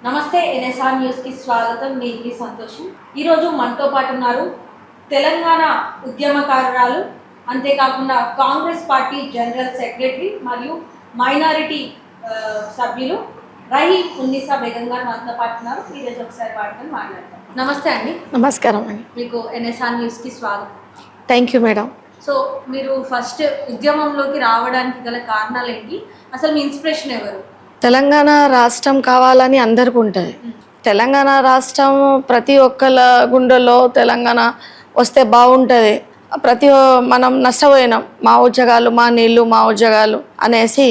నమస్తే ఎన్ఎస్ఆర్ న్యూస్కి స్వాగతం. నేను సంతోషం. ఈరోజు మనతో పాటు ఉన్నారు తెలంగాణ ఉద్యమకారురాలు, అంతేకాకుండా కాంగ్రెస్ పార్టీ జనరల్ సెక్రటరీ మరియు మైనారిటీ సభ్యులు రహీం ఉన్నీసా బేగం గారు మనతో పాటు ఉన్నారు. ఈరోజు ఒకసారి వాటిని మాట్లాడతాం. నమస్తే అండి. నమస్కారం అండి. మీకు ఎన్ఎస్ఆర్ న్యూస్కి స్వాగతం. Thank you madam. సో మీరు ఫస్ట్ ఉద్యమంలోకి రావడానికి గల కారణాలు ఏంటి? అసలు మీ ఇన్స్పిరేషన్ ఎవరు? తెలంగాణ రాష్ట్రం కావాలని అందరికీ ఉంటుంది. తెలంగాణ రాష్ట్రం ప్రతి ఒక్కళ్ళ గుండెల్లో తెలంగాణ వస్తే బాగుంటుంది. మనం నష్టపోయినాం, మా ఉద్యోగాలు మా నీళ్ళు మా ఉద్యోగాలు అనేసి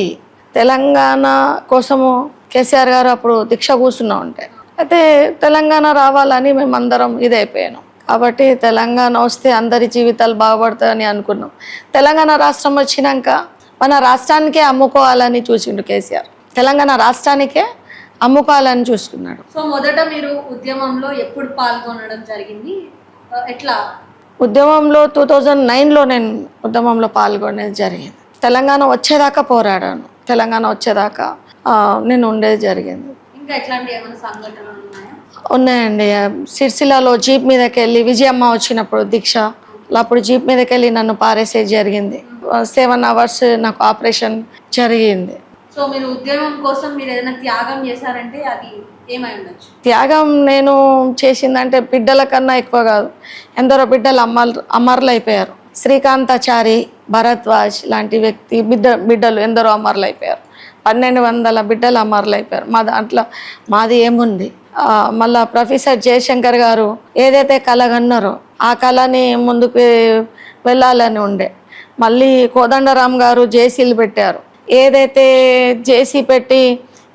తెలంగాణ కోసము కేసీఆర్ గారు అప్పుడు దీక్ష కూర్చున్నా ఉంటే అయితే తెలంగాణ రావాలని మేమందరం ఇదైపోయాను. కాబట్టి తెలంగాణ వస్తే అందరి జీవితాలు బాగుపడతాయని అనుకున్నాం. తెలంగాణ రాష్ట్రం వచ్చినాక మన రాష్ట్రానికే అమ్ముకోవాలని చూసిండు కేసీఆర్. తెలంగాణ రాష్ట్రానికే అమ్ముకోవాలని చూసుకున్నాడు. సో మొదట మీరు ఉద్యమంలో ఎప్పుడు పాల్గొనడం జరిగింది? ఎట్లా? ఉద్యమంలో 2009లో నేను ఉద్యమంలో పాల్గొనేది జరిగింది. తెలంగాణ వచ్చేదాకా పోరాడాను. తెలంగాణ వచ్చేదాకా నేను ఉండేది జరిగింది. ఇంకా ఎట్లాంటి ఏమైనా సంఘటనలు ఉన్నాయా? ఉన్నాయండి. సిరిసిల్లలో జీప్ మీదకి వెళ్ళి విజయమ్మ వచ్చినప్పుడు దీక్ష అప్పుడు జీప్ మీదకి వెళ్ళి నన్ను పారేసేది జరిగింది. 7 hours నాకు ఆపరేషన్ జరిగింది. సో మీరు ఉద్యమం కోసం మీరు ఏదైనా త్యాగం చేశారంటే అది ఏమై ఉండొచ్చు? త్యాగం నేను చేసిందంటే బిడ్డల కన్నా ఎక్కువ కాదు. ఎందరో బిడ్డలు అమరులు అయిపోయారు. శ్రీకాంతాచారి, భరద్వాజ్ లాంటి వ్యక్తి బిడ్డలు ఎందరో అమరులు అయిపోయారు. 1200 బిడ్డలు అమరులు అయిపోయారు. మా దాంట్లో మాది ఏముంది? మళ్ళా ప్రొఫెసర్ జయశంకర్ గారు ఏదైతే కళ కన్నారో ఆ కళని ముందుకు వెళ్ళాలని ఉండే. మళ్ళీ కోదండరామ్ గారు జేసీలు పెట్టారు. ఏదైతే జేసీ పెట్టి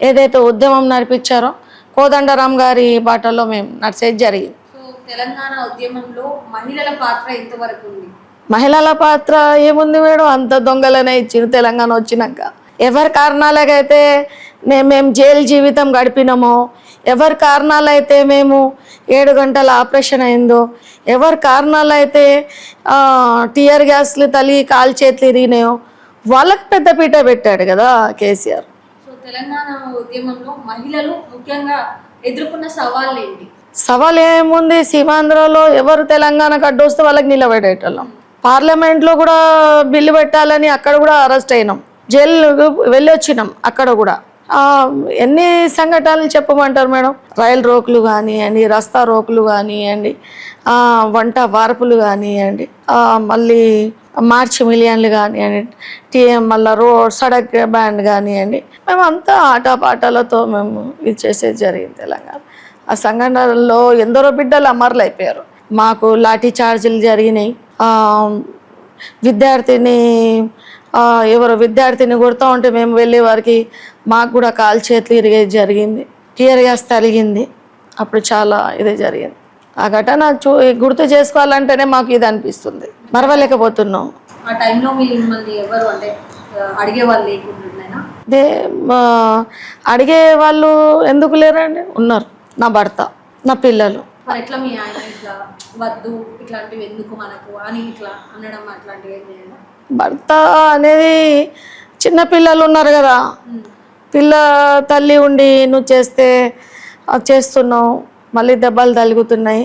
ఏదైతే ఉద్యమం నడిపించారో కోదండరామ్ గారి బాటలో మేము నడిచేది జరిగింది. సో తెలంగాణ ఉద్యమంలో మహిళల పాత్ర ఎంతవరకు ఉంది? మహిళల పాత్ర ఏముంది మేడం? అంత దొంగలనే ఇచ్చింది తెలంగాణ వచ్చినాక. ఎవరి కారణాలకైతే మేము జైలు జీవితం గడిపినామో, ఎవరి కారణాలైతే మేము 7 గంటల ఆపరేషన్ అయిందో, ఎవరి కారణాలైతే టీఆర్ గ్యాస్లు తల్లి కాలు చేతులు ఇరిగినాయో వాళ్ళకి పెద్దపీట పెట్టాడు కదా కేసీఆర్. సో తెలంగాణ ఉద్యమంలో మహిళలు ముఖ్యంగా ఎదుర్కొన్న సవాళ్ళు ఏంటి? సవాల్ ఏముంది? సీమాంధ్రలో ఎవరు తెలంగాణకు అడ్డు వస్తే వాళ్ళకి నిలబెట్టేటోళ్ళం. పార్లమెంట్లో కూడా బిల్లు పెట్టాలని అక్కడ కూడా అరెస్ట్ అయినాం, జైలు వెళ్ళి వచ్చినాం. అక్కడ కూడా ఎన్ని సంఘటనలు చెప్పమంటారు మేడం? రైలు రోకులు కానివ్వండి, రస్తా రోకులు కానివ్వండి, వంట వార్పులు కానివ్వండి, మళ్ళీ మార్చి మిలియన్లు కానివ్వండి, మళ్ళీ సడక్ బ్యాండ్ కానివ్వండి, మేమంతా ఆటపాటలతో మేము ఇది చేసేది జరిగింది తెలంగాణ. ఆ సంఘటనలో ఎందరో బిడ్డలు అమరులు అయిపోయారు. మాకు లాఠీ చార్జీలు జరిగినాయి. విద్యార్థిని కొడుతూ ఉంటే మేము వెళ్ళే వారికి మాకు కూడా కాలు చేతులు ఇరిగేది జరిగింది. టీఆర్ గ్యాస్ తలిగింది. అప్పుడు చాలా ఇదే జరిగింది. ఆ ఘటన గుర్తు చేసుకోవాలంటేనే మాకు ఇది అనిపిస్తుంది. మరవలేకపోతున్నాం. ఆ టైంలో మిమ్మల్ని ఎవరు అంటే అడిగే వాళ్ళు లేకుండా? అడిగే వాళ్ళు ఎందుకు లేరండి? ఉన్నారు. నా భర్త, నా పిల్లలు. మరి ఎట్లా మీ ఆయన ఇట్లా వద్దు ఇట్లాంటివి ఎందుకు మనకు అని ఇట్లా అనడం అట్లాంటివి ఏం లేదు? భర్త అనేది చిన్న పిల్లలు ఉన్నారు కదా, పిల్ల తల్లి ఉండి నువ్వు చేస్తున్నావు, మళ్ళీ దెబ్బలు తలుగుతున్నాయి,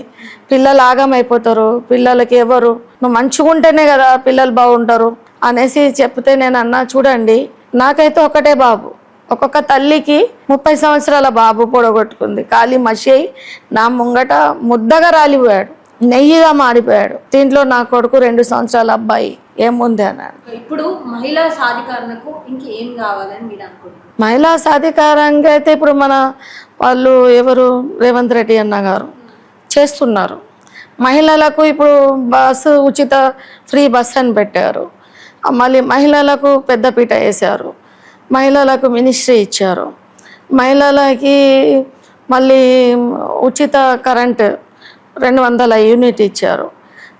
పిల్లలు ఆగమైపోతారు, పిల్లలకి ఎవరు నువ్వు మంచిగా ఉంటేనే కదా పిల్లలు బాగుంటారు అనేసి చెప్తే నేను అన్నా, చూడండి నాకైతే ఒకటే బాబు. ఒక్కొక్క తల్లికి 30 సంవత్సరాల బాబు పొడగొట్టుకుంది. కాలి మసి అయి నా ముంగట ముద్దగా రాలిపోయాడు, నెయ్యిగా మారిపోయాడు. దీంట్లో నా కొడుకు 2 సంవత్సరాల అబ్బాయి ఏముంది అన్నాడు. ఇప్పుడు మహిళా సాధికారణకు ఇంకేం కావాలని మీరు అనుకుంటున్నారు? మహిళా సాధికారంగా అయితే ఇప్పుడు మన వాళ్ళు ఎవరు రేవంత్ రెడ్డి అన్న గారు చేస్తున్నారు. మహిళలకు ఇప్పుడు బస్సు ఉచిత ఫ్రీ బస్ అని పెట్టారు. మళ్ళీ మహిళలకు పెద్దపీట వేశారు. మహిళలకు మినిస్ట్రీ ఇచ్చారు. మహిళలకి మళ్ళీ ఉచిత కరెంటు 200 యూనిట్ ఇచ్చారు.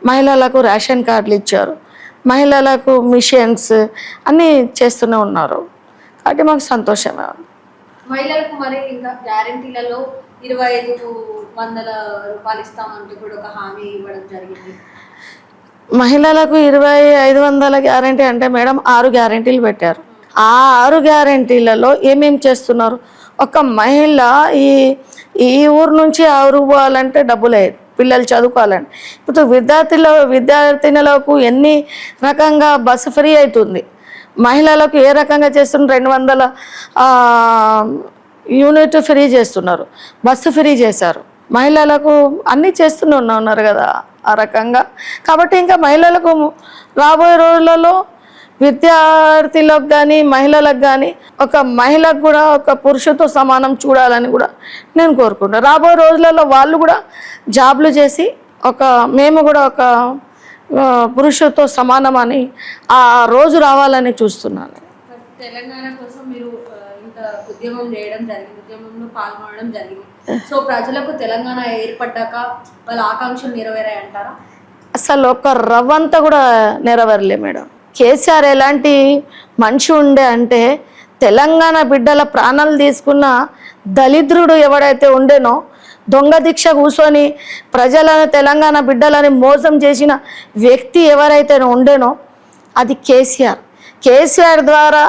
మహిళలకు రేషన్ కార్డులు ఇచ్చారు. మహిళలకు మిషన్స్ అన్నీ చేస్తూనే ఉన్నారు. కాబట్టి మాకు సంతోషమే ఉంది. మహిళలకు మరి ఇంకా గ్యారెంటీలలో 2500 రూపాయలు ఇస్తామంటూ కూడా ఒక హామీ ఇవ్వడం జరిగింది. మహిళలకు 2500 గ్యారెంటీ అంటే మేడం 6 గ్యారెంటీలు పెట్టారు. ఆ 6 గ్యారెంటీలలో ఏమేమి చేస్తున్నారు? ఒక మహిళ ఈ ఈ ఊరు నుంచి ఆ ఊరు పోవాలంటే డబ్బులే, పిల్లలు చదువుకోవాలంటే. ఇప్పుడు విద్యార్థినులకు ఎన్ని రకంగా బస్సు ఫ్రీ అవుతుంది, మహిళలకు ఏ రకంగా చేస్తున్నారు, 200 యూనిట్ ఫ్రీ చేస్తున్నారు, బస్సు ఫ్రీ చేశారు, మహిళలకు అన్నీ చేస్తూనే ఉన్నారు కదా ఆ రకంగా. కాబట్టి ఇంకా మహిళలకు రాబోయే రోజులలో విద్యార్థులకు కానీ మహిళలకు కానీ ఒక మహిళకు కూడా ఒక పురుషుతో సమానం చూడాలని కూడా నేను కోరుకుంటున్నాను. రాబోయే రోజులలో వాళ్ళు కూడా జాబ్లు చేసి మేము కూడా ఒక పురుషుతో సమానం అని ఆ రోజు రావాలని చూస్తున్నాను. తెలంగాణ కోసం మీరు ఇంత ఉద్యమం చేయడం జరిగింది, ఉద్యమంలో పాల్గొనడం జరిగింది. సో ప్రజలకు తెలంగాణ ఏర్పడ్డాక వాళ్ళ ఆకాంక్షలు నెరవేరాయి అంటారా? అసలు ఒక రవ్వంతా కూడా నెరవేరలే మేడం. కేసీఆర్ ఎలాంటి మనిషి ఉండే అంటే తెలంగాణ బిడ్డల ప్రాణాలు తీసుకున్న దళిద్రుడు ఎవడైతే ఉండేనో, దొంగ దీక్ష కూర్చొని ప్రజలను తెలంగాణ బిడ్డలని మోసం చేసిన వ్యక్తి ఎవరైతే ఉండేనో అది కేసీఆర్. కేసీఆర్ ద్వారా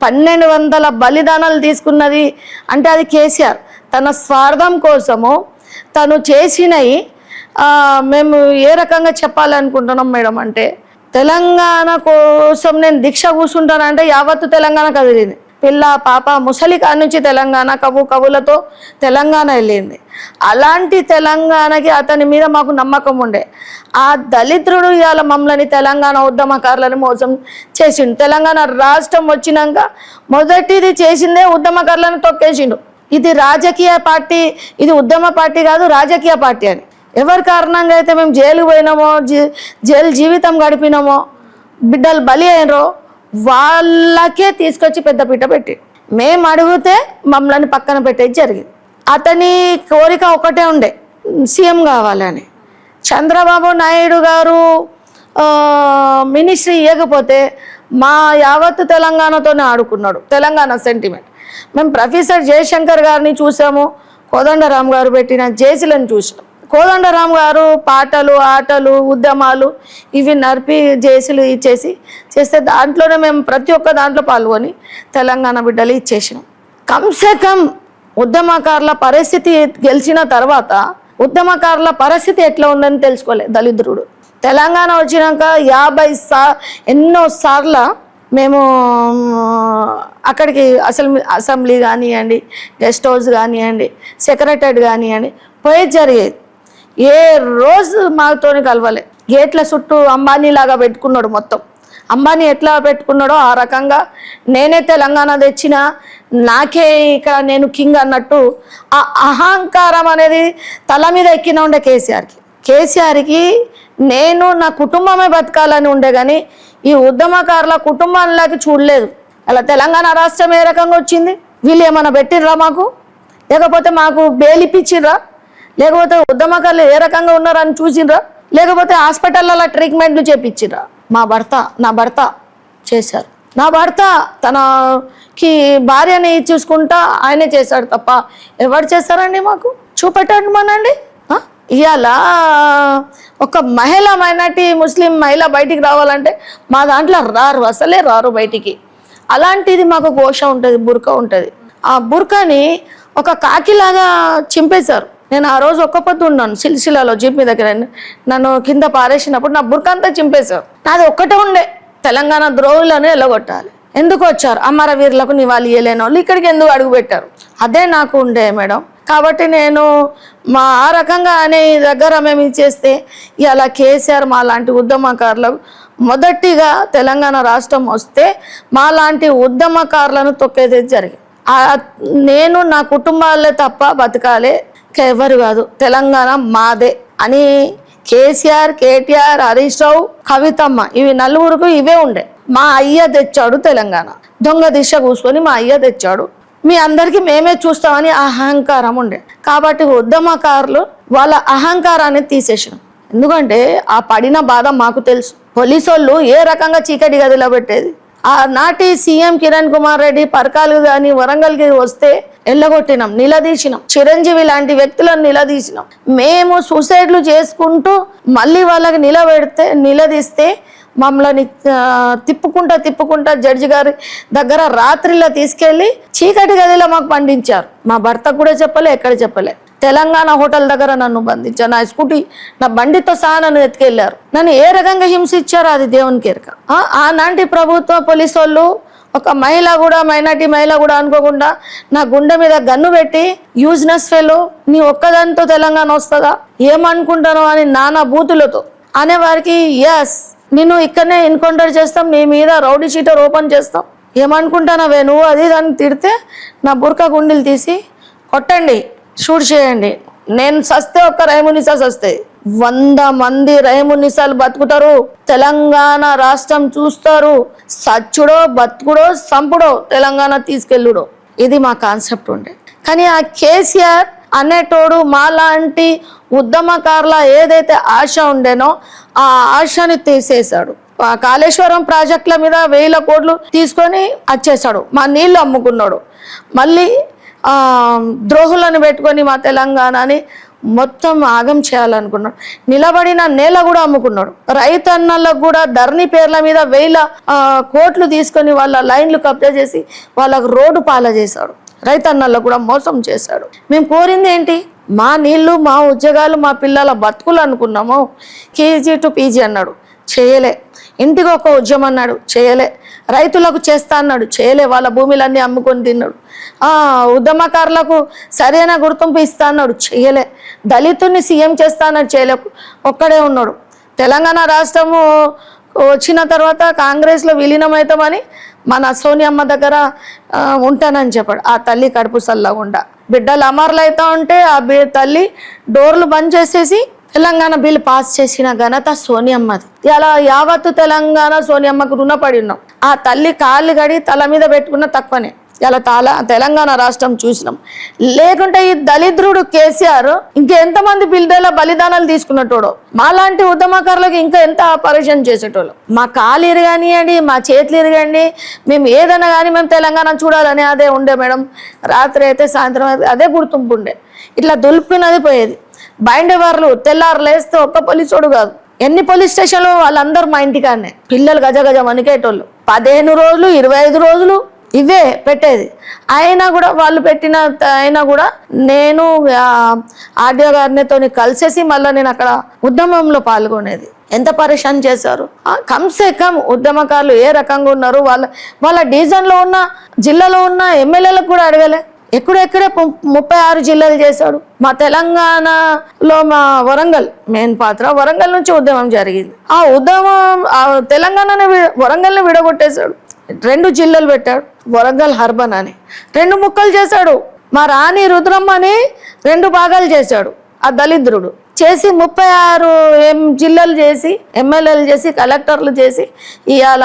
1200 బలిదానాలు తీసుకున్నది అంటే అది కేసీఆర్. తన స్వార్థం కోసము తను చేసినవి మేము ఏ రకంగా చెప్పాలనుకుంటున్నాం మేడం అంటే, తెలంగాణ కోసం నేను దీక్ష కూర్చుంటానంటే యావత్తు తెలంగాణ కదిలింది. పిల్ల పాప ముసలి కాడి నుంచి తెలంగాణ కవులతో తెలంగాణ వెళ్ళింది. అలాంటి తెలంగాణకి అతని మీద మాకు నమ్మకం ఉండే. ఆ దళిద్రుడు ఇవాళ మమ్మల్ని తెలంగాణ ఉద్యమకారులని మోసం చేసిండు. తెలంగాణ రాష్ట్రం వచ్చినాక మొదటిది చేసిందే ఉద్యమకారులను తొక్కేసిండు. ఇది రాజకీయ పార్టీ, ఇది ఉద్యమ పార్టీ కాదు, రాజకీయ పార్టీ అని. ఎవరి కారణంగా అయితే మేము జైలుకు పోయినామో, జైలు జీవితం గడిపినామో, బిడ్డలు బలి అయినరో వాళ్ళకే తీసుకొచ్చి పెద్దపీట పెట్టి మేము అడిగితే మమ్మల్ని పక్కన పెట్టేది జరిగింది. అతని కోరిక ఒకటే ఉండే, సీఎం కావాలని. చంద్రబాబు నాయుడు గారు మినిస్ట్రీ ఇవ్వకపోతే మా యావత్తు తెలంగాణతోనే ఆడుకున్నాడు, తెలంగాణ సెంటిమెంట్. మేము ప్రొఫెసర్ జయశంకర్ గారిని చూసాము, కోదండరాం గారు పెట్టిన జేసీలను చూసినాం. కోదండరాం గారు పాటలు ఆటలు ఉద్యమాలు ఇవి నడిపి జేసీలు చేస్తే దాంట్లోనే మేము ప్రతి ఒక్క దాంట్లో పాల్గొని తెలంగాణ బిడ్డలు ఇచ్చేసినాం. కమ్సే కమ్ ఉద్యమకారుల పరిస్థితి గెలిచిన తర్వాత ఉద్యమకారుల పరిస్థితి ఎట్లా ఉందని తెలుసుకోలేదు దళిద్రుడు. తెలంగాణ వచ్చినాక 50 ఎన్నో సార్లు మేము అక్కడికి అసెంబ్లీ కానివ్వండి, గెస్ట్ హౌస్ కానివ్వండి, సెక్రటరీ కానివ్వండి పోయేది జరిగేది. ఏ రోజు మాతోని కలవలే. గేట్ల చుట్టూ అంబానీ లాగా పెట్టుకున్నాడు. మొత్తం అంబానీ ఎట్లా పెట్టుకున్నాడో ఆ రకంగా నేనే తెలంగాణ తెచ్చిన, నాకే ఇక్కడ నేను కింగ్ అన్నట్టు ఆ అహంకారం అనేది తల మీద ఎక్కిన ఉండే కేసీఆర్కి నేను నా కుటుంబమే బతకాలని ఉండే, కానీ ఈ ఉద్యమకారుల కుటుంబాలకి చూడలేదు. అలా తెలంగాణ రాష్ట్రం ఏ రకంగా వచ్చింది, వీళ్ళు ఏమైనా పెట్టిర్రా మాకు, లేకపోతే మాకు బెయిలిప్పించిర్రా, లేకపోతే ఉద్యమకారులు ఏ రకంగా ఉన్నారని చూసిర్రా, లేకపోతే హాస్పిటల్లో ట్రీట్మెంట్లు చేపించిర్రా. నా భర్త చేశారు. నా భర్త తనకి భార్యని చూసుకుంటా ఆయనే చేశాడు తప్ప ఎవరు చేస్తారండి మాకు? చూపెట్టండి మనండి. ఇవాళ ఒక మహిళ, మైనార్టీ ముస్లిం మహిళ బయటికి రావాలంటే మా దాంట్లో అసలే రారు బయటికి. అలాంటిది మాకు ఘోష ఉంటుంది, బుర్కా ఉంటుంది. ఆ బుర్కాని ఒక కాకిలాగా చింపేశారు. నేను ఆ రోజు ఒక్క పొద్దు ఉన్నాను సిల్సిలాలో జీప్ దగ్గర. నన్ను కింద పారేసినప్పుడు నా బుర్కా అంతా చింపేశారు. నాది ఒక్కటే ఉండే, తెలంగాణ ద్రోహులను ఎల్లగొట్టాలి. ఎందుకు వచ్చారు? అమరవీరులకు నివాళి ఇవ్వలేని వాళ్ళు ఇక్కడికి ఎందుకు అడుగు పెట్టారు? అదే నాకు ఉండే మేడం. కాబట్టి నేను ఆ రకంగా అనే దగ్గర మేము ఇచ్చేస్తే ఇలా కేసీఆర్ మా లాంటి ఉద్యమకారులకు మొదటిగా తెలంగాణ రాష్ట్రం వస్తే మా లాంటి ఉద్యమకారులను తొక్కేది జరిగింది. నేను నా కుటుంబాలే తప్ప బతకాలే, ఎవరు కాదు, తెలంగాణ మాదే అని కేసీఆర్, కేటీఆర్, హరీష్ రావు, కవితమ్మ ఇవి నలుగురికి ఇవే ఉండే. మా అయ్య తెచ్చాడు తెలంగాణ, దొంగ దిశ కూసుకొని మా అయ్య తెచ్చాడు, మీ అందరికీ మేమే చూస్తామని అహంకారం ఉండే. కాబట్టి ఉద్యమకారులు వాళ్ళ అహంకారాన్ని తీసేసినాం. ఎందుకంటే ఆ పడిన బాధ మాకు తెలుసు. పోలీసు వాళ్ళు ఏ రకంగా చీకటి గదిలో పెట్టేది. ఆనాటి సీఎం కిరణ్ కుమార్ రెడ్డి పరకాలు కానీ వరంగల్కి వస్తే ఎల్లగొట్టినాం, నిలదీసినాం. చిరంజీవి లాంటి వ్యక్తులను నిలదీసినాం. మేము సూసైడ్లు చేసుకుంటూ మళ్ళీ వాళ్ళకి నిలదీస్తే మమ్మల్ని తిప్పుకుంటా జడ్జి గారి దగ్గర రాత్రిలో తీసుకెళ్ళి చీకటి గదిలో మాకు పండించారు. మా భర్తకు కూడా చెప్పలే, ఎక్కడ చెప్పలే. తెలంగాణ హోటల్ దగ్గర నన్ను బంధించారు. నా స్కూటీ, నా బండితో సహా నన్ను ఎత్తుకెళ్లారు. నన్ను ఏ రకంగా హింసించారో అది దేవునికి ఎరుక. ఆనాటి ప్రభుత్వ పోలీసు వాళ్ళు ఒక మహిళ కూడా, మైనార్టీ మహిళ కూడా అనుకోకుండా నా గుండె మీద గన్ను పెట్టి, యూజ్నెస్ ఫెలో, నీ ఒక్కదానితో తెలంగాణ వస్తుందా, ఏమనుకుంటానో అని నానా బూతులతో అనేవారికి, ఎస్ నిన్ను ఇక్కడనే ఎన్కౌంటర్ చేస్తాం, నీ మీద రౌడీ షీటర్ ఓపెన్ చేస్తాం, ఏమనుకుంటానవే నువ్వు, అది దాన్ని తిడితే నా బుర్కా గుండెలు తీసి కొట్టండి, షూట్ చేయండి. నేను సస్తే ఒక్క రైమునిసా సస్తే 100 మంది రైమునిసాలు బతుకుతారు. తెలంగాణ రాష్ట్రం చూస్తారు. సచ్చుడో బతుకుడో సంపుడో తెలంగాణ తీసుకెళ్ళుడో, ఇది మా కాన్సెప్ట్ ఉండే. కానీ ఆ కేసీఆర్ అనేటోడు మాలాంటి ఉద్యమకారుల ఏదైతే ఆశ ఉండేనో ఆ ఆశని తీసేశాడు. కాళేశ్వరం ప్రాజెక్టుల మీద 1000 కోట్లు తీసుకొని వచ్చేసాడు. మా నీళ్లు అమ్ముకున్నాడు. మళ్ళీ ద్రోహులను పెట్టుకొని మా తెలంగాణని మొత్తం ఆగం చేయాలనుకున్నాడు. నిలబడిన నేల కూడా అమ్ముకున్నాడు. రైతన్నలకు కూడా ధరణి పేర్ల మీద 1000 కోట్లు తీసుకొని వాళ్ళ లైన్లు కబ్జా చేసి వాళ్ళకు రోడ్డు పాల చేశాడు. రైతన్నలకు కూడా మోసం చేశాడు. మేము కోరింది ఏంటి? మా నీళ్లు, మా ఉద్యోగాలు, మా పిల్లల బతుకులు అనుకున్నాము. కేజీ టు పీజీ అన్నాడు, చేయలే. ఇంటికి ఒక ఉద్యమం అన్నాడు, చేయలే. రైతులకు చేస్తా అన్నాడు, చేయలే. వాళ్ళ భూములన్నీ అమ్ముకొని తిన్నాడు. ఉద్యమకారులకు సరైన గుర్తింపు ఇస్తా అన్నాడు, చేయలే. దళితుడిని సీఎం చేస్తా అన్నాడు, చేయలే. ఒక్కడే ఉన్నాడు. తెలంగాణ రాష్ట్రము వచ్చిన తర్వాత కాంగ్రెస్లో విలీనమవుతామని మన సోనియమ్మ దగ్గర ఉంటానని చెప్పాడు. ఆ తల్లి కడుపు చల్లగుండా బిడ్డలు అమరులు అవుతా ఉంటే ఆ తల్లి డోర్లు బంద్ చేసేసి తెలంగాణ బిల్ పాస్ చేసిన ఘనత సోనియమ్మది. ఇలా యావత్తు తెలంగాణ సోనియమ్మకు రుణపడి ఉన్నాం. ఆ తల్లి కాళ్ళు గడి తల మీద పెట్టుకున్న తక్కువనే ఇలా తెలంగాణ రాష్ట్రం చూసినాం. లేకుంటే ఈ దళిద్రుడు కేసీఆర్ ఇంకెంతమంది బిల్డర్ల బలిదానాలు తీసుకున్నట్టోడో, మాలాంటి ఉద్యమకారులకు ఇంకా ఎంత ఆపరేషన్ చేసేటోళ్ళు. మా కాలు ఇరగనియండి, మా చేతులు ఇరగండి, మేము ఏదైనా కానీ మేము తెలంగాణ చూడాలని అదే ఉండే మేడం. రాత్రి అయితే సాయంత్రం అయితే అదే గుర్తింపు ఉండే. ఇట్లా దులుపుకున్నది పోయేది. బైండేవార్లు తెల్లారు లేస్తే ఒక్క పోలీసోడు కాదు, ఎన్ని పోలీస్ స్టేషన్లు వాళ్ళందరూ మా ఇంటికాడనే. పిల్లలు గజ వణికేటోళ్ళు. 15 రోజులు 25 రోజులు ఇవే పెట్టేది. అయినా కూడా వాళ్ళు పెట్టిన అయినా కూడా నేను ఆర్డీఓ గారితో కలిసేసి మళ్ళీ నేను అక్కడ ఉద్యమంలో పాల్గొనేది. ఎంత పరేషాన్ చేశారు. కమ్సే కమ్ ఉద్యమకారులు ఏ రకంగా ఉన్నారు, వాళ్ళ డివిజన్లో ఉన్న జిల్లాలో ఉన్న ఎమ్మెల్యేలకు కూడా అడగలే. ఎక్కడెక్కడే 36 జిల్లాలు చేశాడు. మా తెలంగాణలో మా వరంగల్ మెయిన్ పాత్ర. వరంగల్ నుంచి ఉద్యమం జరిగింది. ఆ ఉద్యమం తెలంగాణని వరంగల్ని విడగొట్టేశాడు. 2 జిల్లాలు పెట్టాడు, వరంగల్ హర్బన్ అని 2 ముక్కలు చేశాడు. మా రాణి రుద్రమ్మని 2 భాగాలు చేశాడు. ఆ దళిద్రుడు చేసి 36 జిల్లాలు చేసి, ఎమ్మెల్యేలు చేసి, కలెక్టర్లు చేసి, ఇవాళ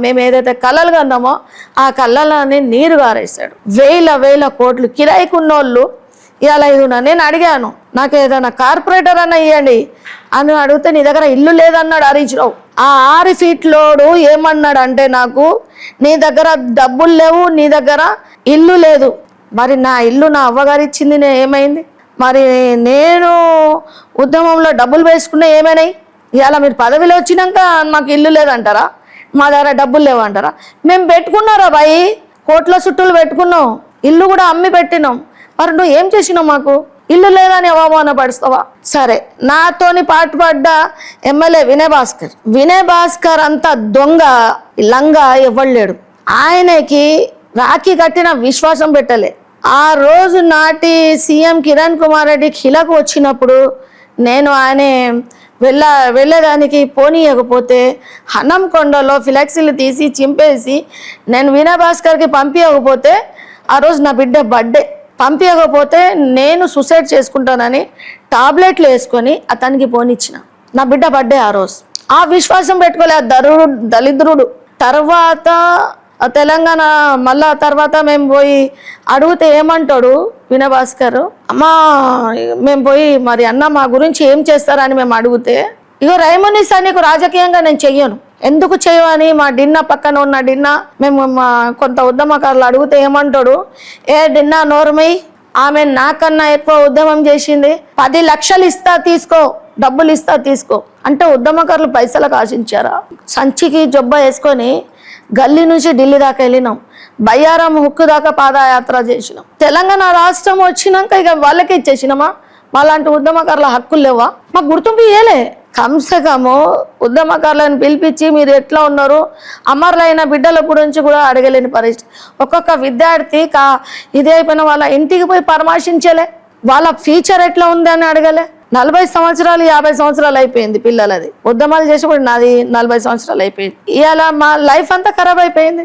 మేము ఏదైతే కళలు కన్నామో ఆ కళ్ళని నీరు గారేశాడు. 1000 కోట్లు కిరాయికి ఉన్నోళ్ళు ఇవాళ ఇదిన్నా. నేను అడిగాను, నాకు ఏదైనా కార్పొరేటర్ అన్న ఇవ్వండి అని అడిగితే నీ దగ్గర ఇల్లు లేదన్నాడు హరీష్ రావు. ఆ 6 ఫీట్ లోడు ఏమన్నాడు అంటే, నాకు నీ దగ్గర డబ్బులు లేవు, నీ దగ్గర ఇల్లు లేదు. మరి నా ఇల్లు నా అవ్వగారు ఇచ్చింది ఏమైంది? మరి నేను ఉద్యమంలో డబ్బులు వేసుకున్నా ఏమైనాయి? ఇవాళ మీరు పదవిలో వచ్చినాక మాకు ఇల్లు లేదంటారా, మా దగ్గర డబ్బులు లేవంటారా? మేము పెట్టుకున్నారా బాయి, కోట్ల చుట్టూలు పెట్టుకున్నాం, ఇల్లు కూడా అమ్మి పెట్టినాం. మరి నువ్వు ఏం చేసినావు? మాకు ఇల్లు లేదని అవమానపరుస్తావా? సరే, నాతోని పాటుపడ్డ ఎమ్మెల్యే వినయ్ భాస్కర్ అంత దొంగ లంగా ఇవ్వలేడు. ఆయనకి రాఖీ కట్టిన విశ్వాసం పెట్టలే. ఆ రోజు నాటి సీఎం కిరణ్ కుమార్ రెడ్డి ఖిలకు వచ్చినప్పుడు నేను ఆయన వెళ్ళేదానికి పోనీయకపోతే హనంకొండలో ఫ్లెక్సీలు తీసి చింపేసి నేను వినయ్ భాస్కర్కి పంపించకపోతే, ఆ రోజు నా బిడ్డ బర్త్డే, పంపించకపోతే నేను సూసైడ్ చేసుకుంటానని టాబ్లెట్లు వేసుకొని అతనికి పోనిచ్చిన. నా బిడ్డ బర్త్డే ఆ రోజు. ఆ విశ్వాసం పెట్టుకోలే దళిద్రుడు. తర్వాత తెలంగాణ మళ్ళా తర్వాత మేము పోయి అడిగితే ఏమంటాడు వినయ్ భాస్కర్, అమ్మా మేము పోయి మరి అన్న మా గురించి ఏం చేస్తారని మేము అడిగితే, ఇగో రైమోనిసా నీకు రాజకీయంగా నేను చెయ్యను, ఎందుకు చేయవని మా డిన్నా పక్కన ఉన్న డిన్నా మేము కొంత ఉద్యమకారులు అడిగితే ఏమంటాడు, ఏ డిన్నా నోర్మై, ఆమె నాకన్నా ఎక్కువ ఉద్యమం చేసింది, 10 లక్షలు ఇస్తా తీసుకో, డబ్బులు ఇస్తా తీసుకో, అంటే ఉద్యమకారులు పైసలకు ఆశించారా? సంచికి జొబ్బ వేసుకొని గల్లీ నుంచి ఢిల్లీ దాకా వెళ్ళినాం, బయ్యారం హుక్కు దాకా పాదయాత్ర చేసినాం. తెలంగాణ రాష్ట్రం వచ్చినాక ఇక వాళ్ళకే ఇచ్చేసినామా? వాళ్ళంటి ఉద్యమకారుల హక్కులు లేవా? మాకు గుర్తింపు ఇయ్యలే. కమ్సే కము ఉద్యమకారులను పిలిపించి మీరు ఎట్లా ఉన్నారు, అమరులైన బిడ్డల గురించి కూడా అడగలేని పరిస్థితి. ఒక్కొక్క విద్యార్థి ఇదే అయిపోయిన వాళ్ళ ఇంటికి పోయి పరామర్శించలే, వాళ్ళ ఫ్యూచర్ ఎట్లా ఉంది అని అడగలే. 40 సంవత్సరాలు 50 సంవత్సరాలు అయిపోయింది పిల్లలది. ఉద్యమాలు చేసి కూడా నాది 40 సంవత్సరాలు అయిపోయింది. ఇవాళ మా లైఫ్ అంతా ఖరాబ్ అయిపోయింది.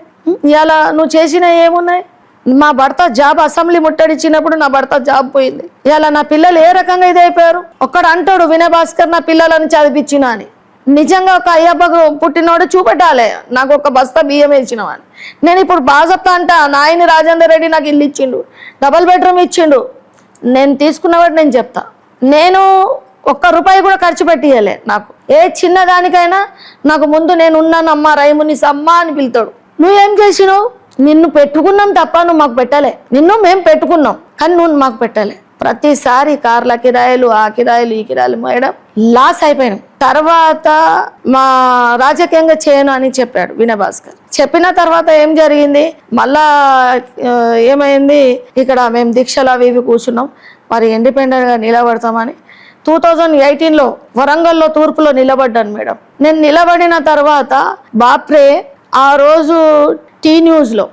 ఇవాళ నువ్వు చేసిన ఏమున్నాయి? మా భర్త జాబ్ అసెంబ్లీ ముట్టడిచ్చినప్పుడు నా భర్త జాబ్ పోయింది. ఇవాళ నా పిల్లలు ఏ రకంగా ఇది అయిపోయారు? ఒక్కడు అంటాడు వినయ్ భాస్కర్ నా పిల్లలను చదివించిన అని. నిజంగా ఒక అయ్యబ్బకు పుట్టినోడు చూపెట్టాలి, నాకు ఒక బస్తా బియ్యం వేసినవని. నేను ఇప్పుడు బాజప్తా అంటా, నాయని రాజేందర్ రెడ్డి నాకు ఇల్లు ఇచ్చిండు, డబల్ బెడ్రూమ్ ఇచ్చిండు. నేను తీసుకున్నవాడు నేను చెప్తా. నేను ₹1 కూడా ఖర్చు పెట్టియలే. నాకు ఏ చిన్నదానికైనా నాకు ముందు నేను ఉన్నానమ్మా రైముని సమ్మ అని పిలుతాడు. నువ్వేం చేసినావు? నిన్ను పెట్టుకున్నాం తప్ప నువ్వు మాకు పెట్టలే. నిన్ను మేము పెట్టుకున్నాం కానీ నువ్వు మాకు పెట్టలే. ప్రతిసారి కార్ల కిరాయిలు, ఆ కిరాయిలు, ఈ కిరాయిలు మేడం లాస్ అయిపోయినాం. తర్వాత మా రాజకీయంగా చేయను అని చెప్పాడు వినయ్ భాస్కర్. చెప్పిన తర్వాత ఏం జరిగింది? మళ్ళా ఏమైంది? ఇక్కడ మేము దీక్షలు అవి ఇవి కూర్చున్నాం, మరి ఇండిపెండెంట్గా నిలబడతామని 2018లో వరంగల్లో తూర్పులో నిలబడ్డాను మేడం. నేను నిలబడిన తర్వాత బాప్రే ఆ రోజు టీ న్యూస్లో,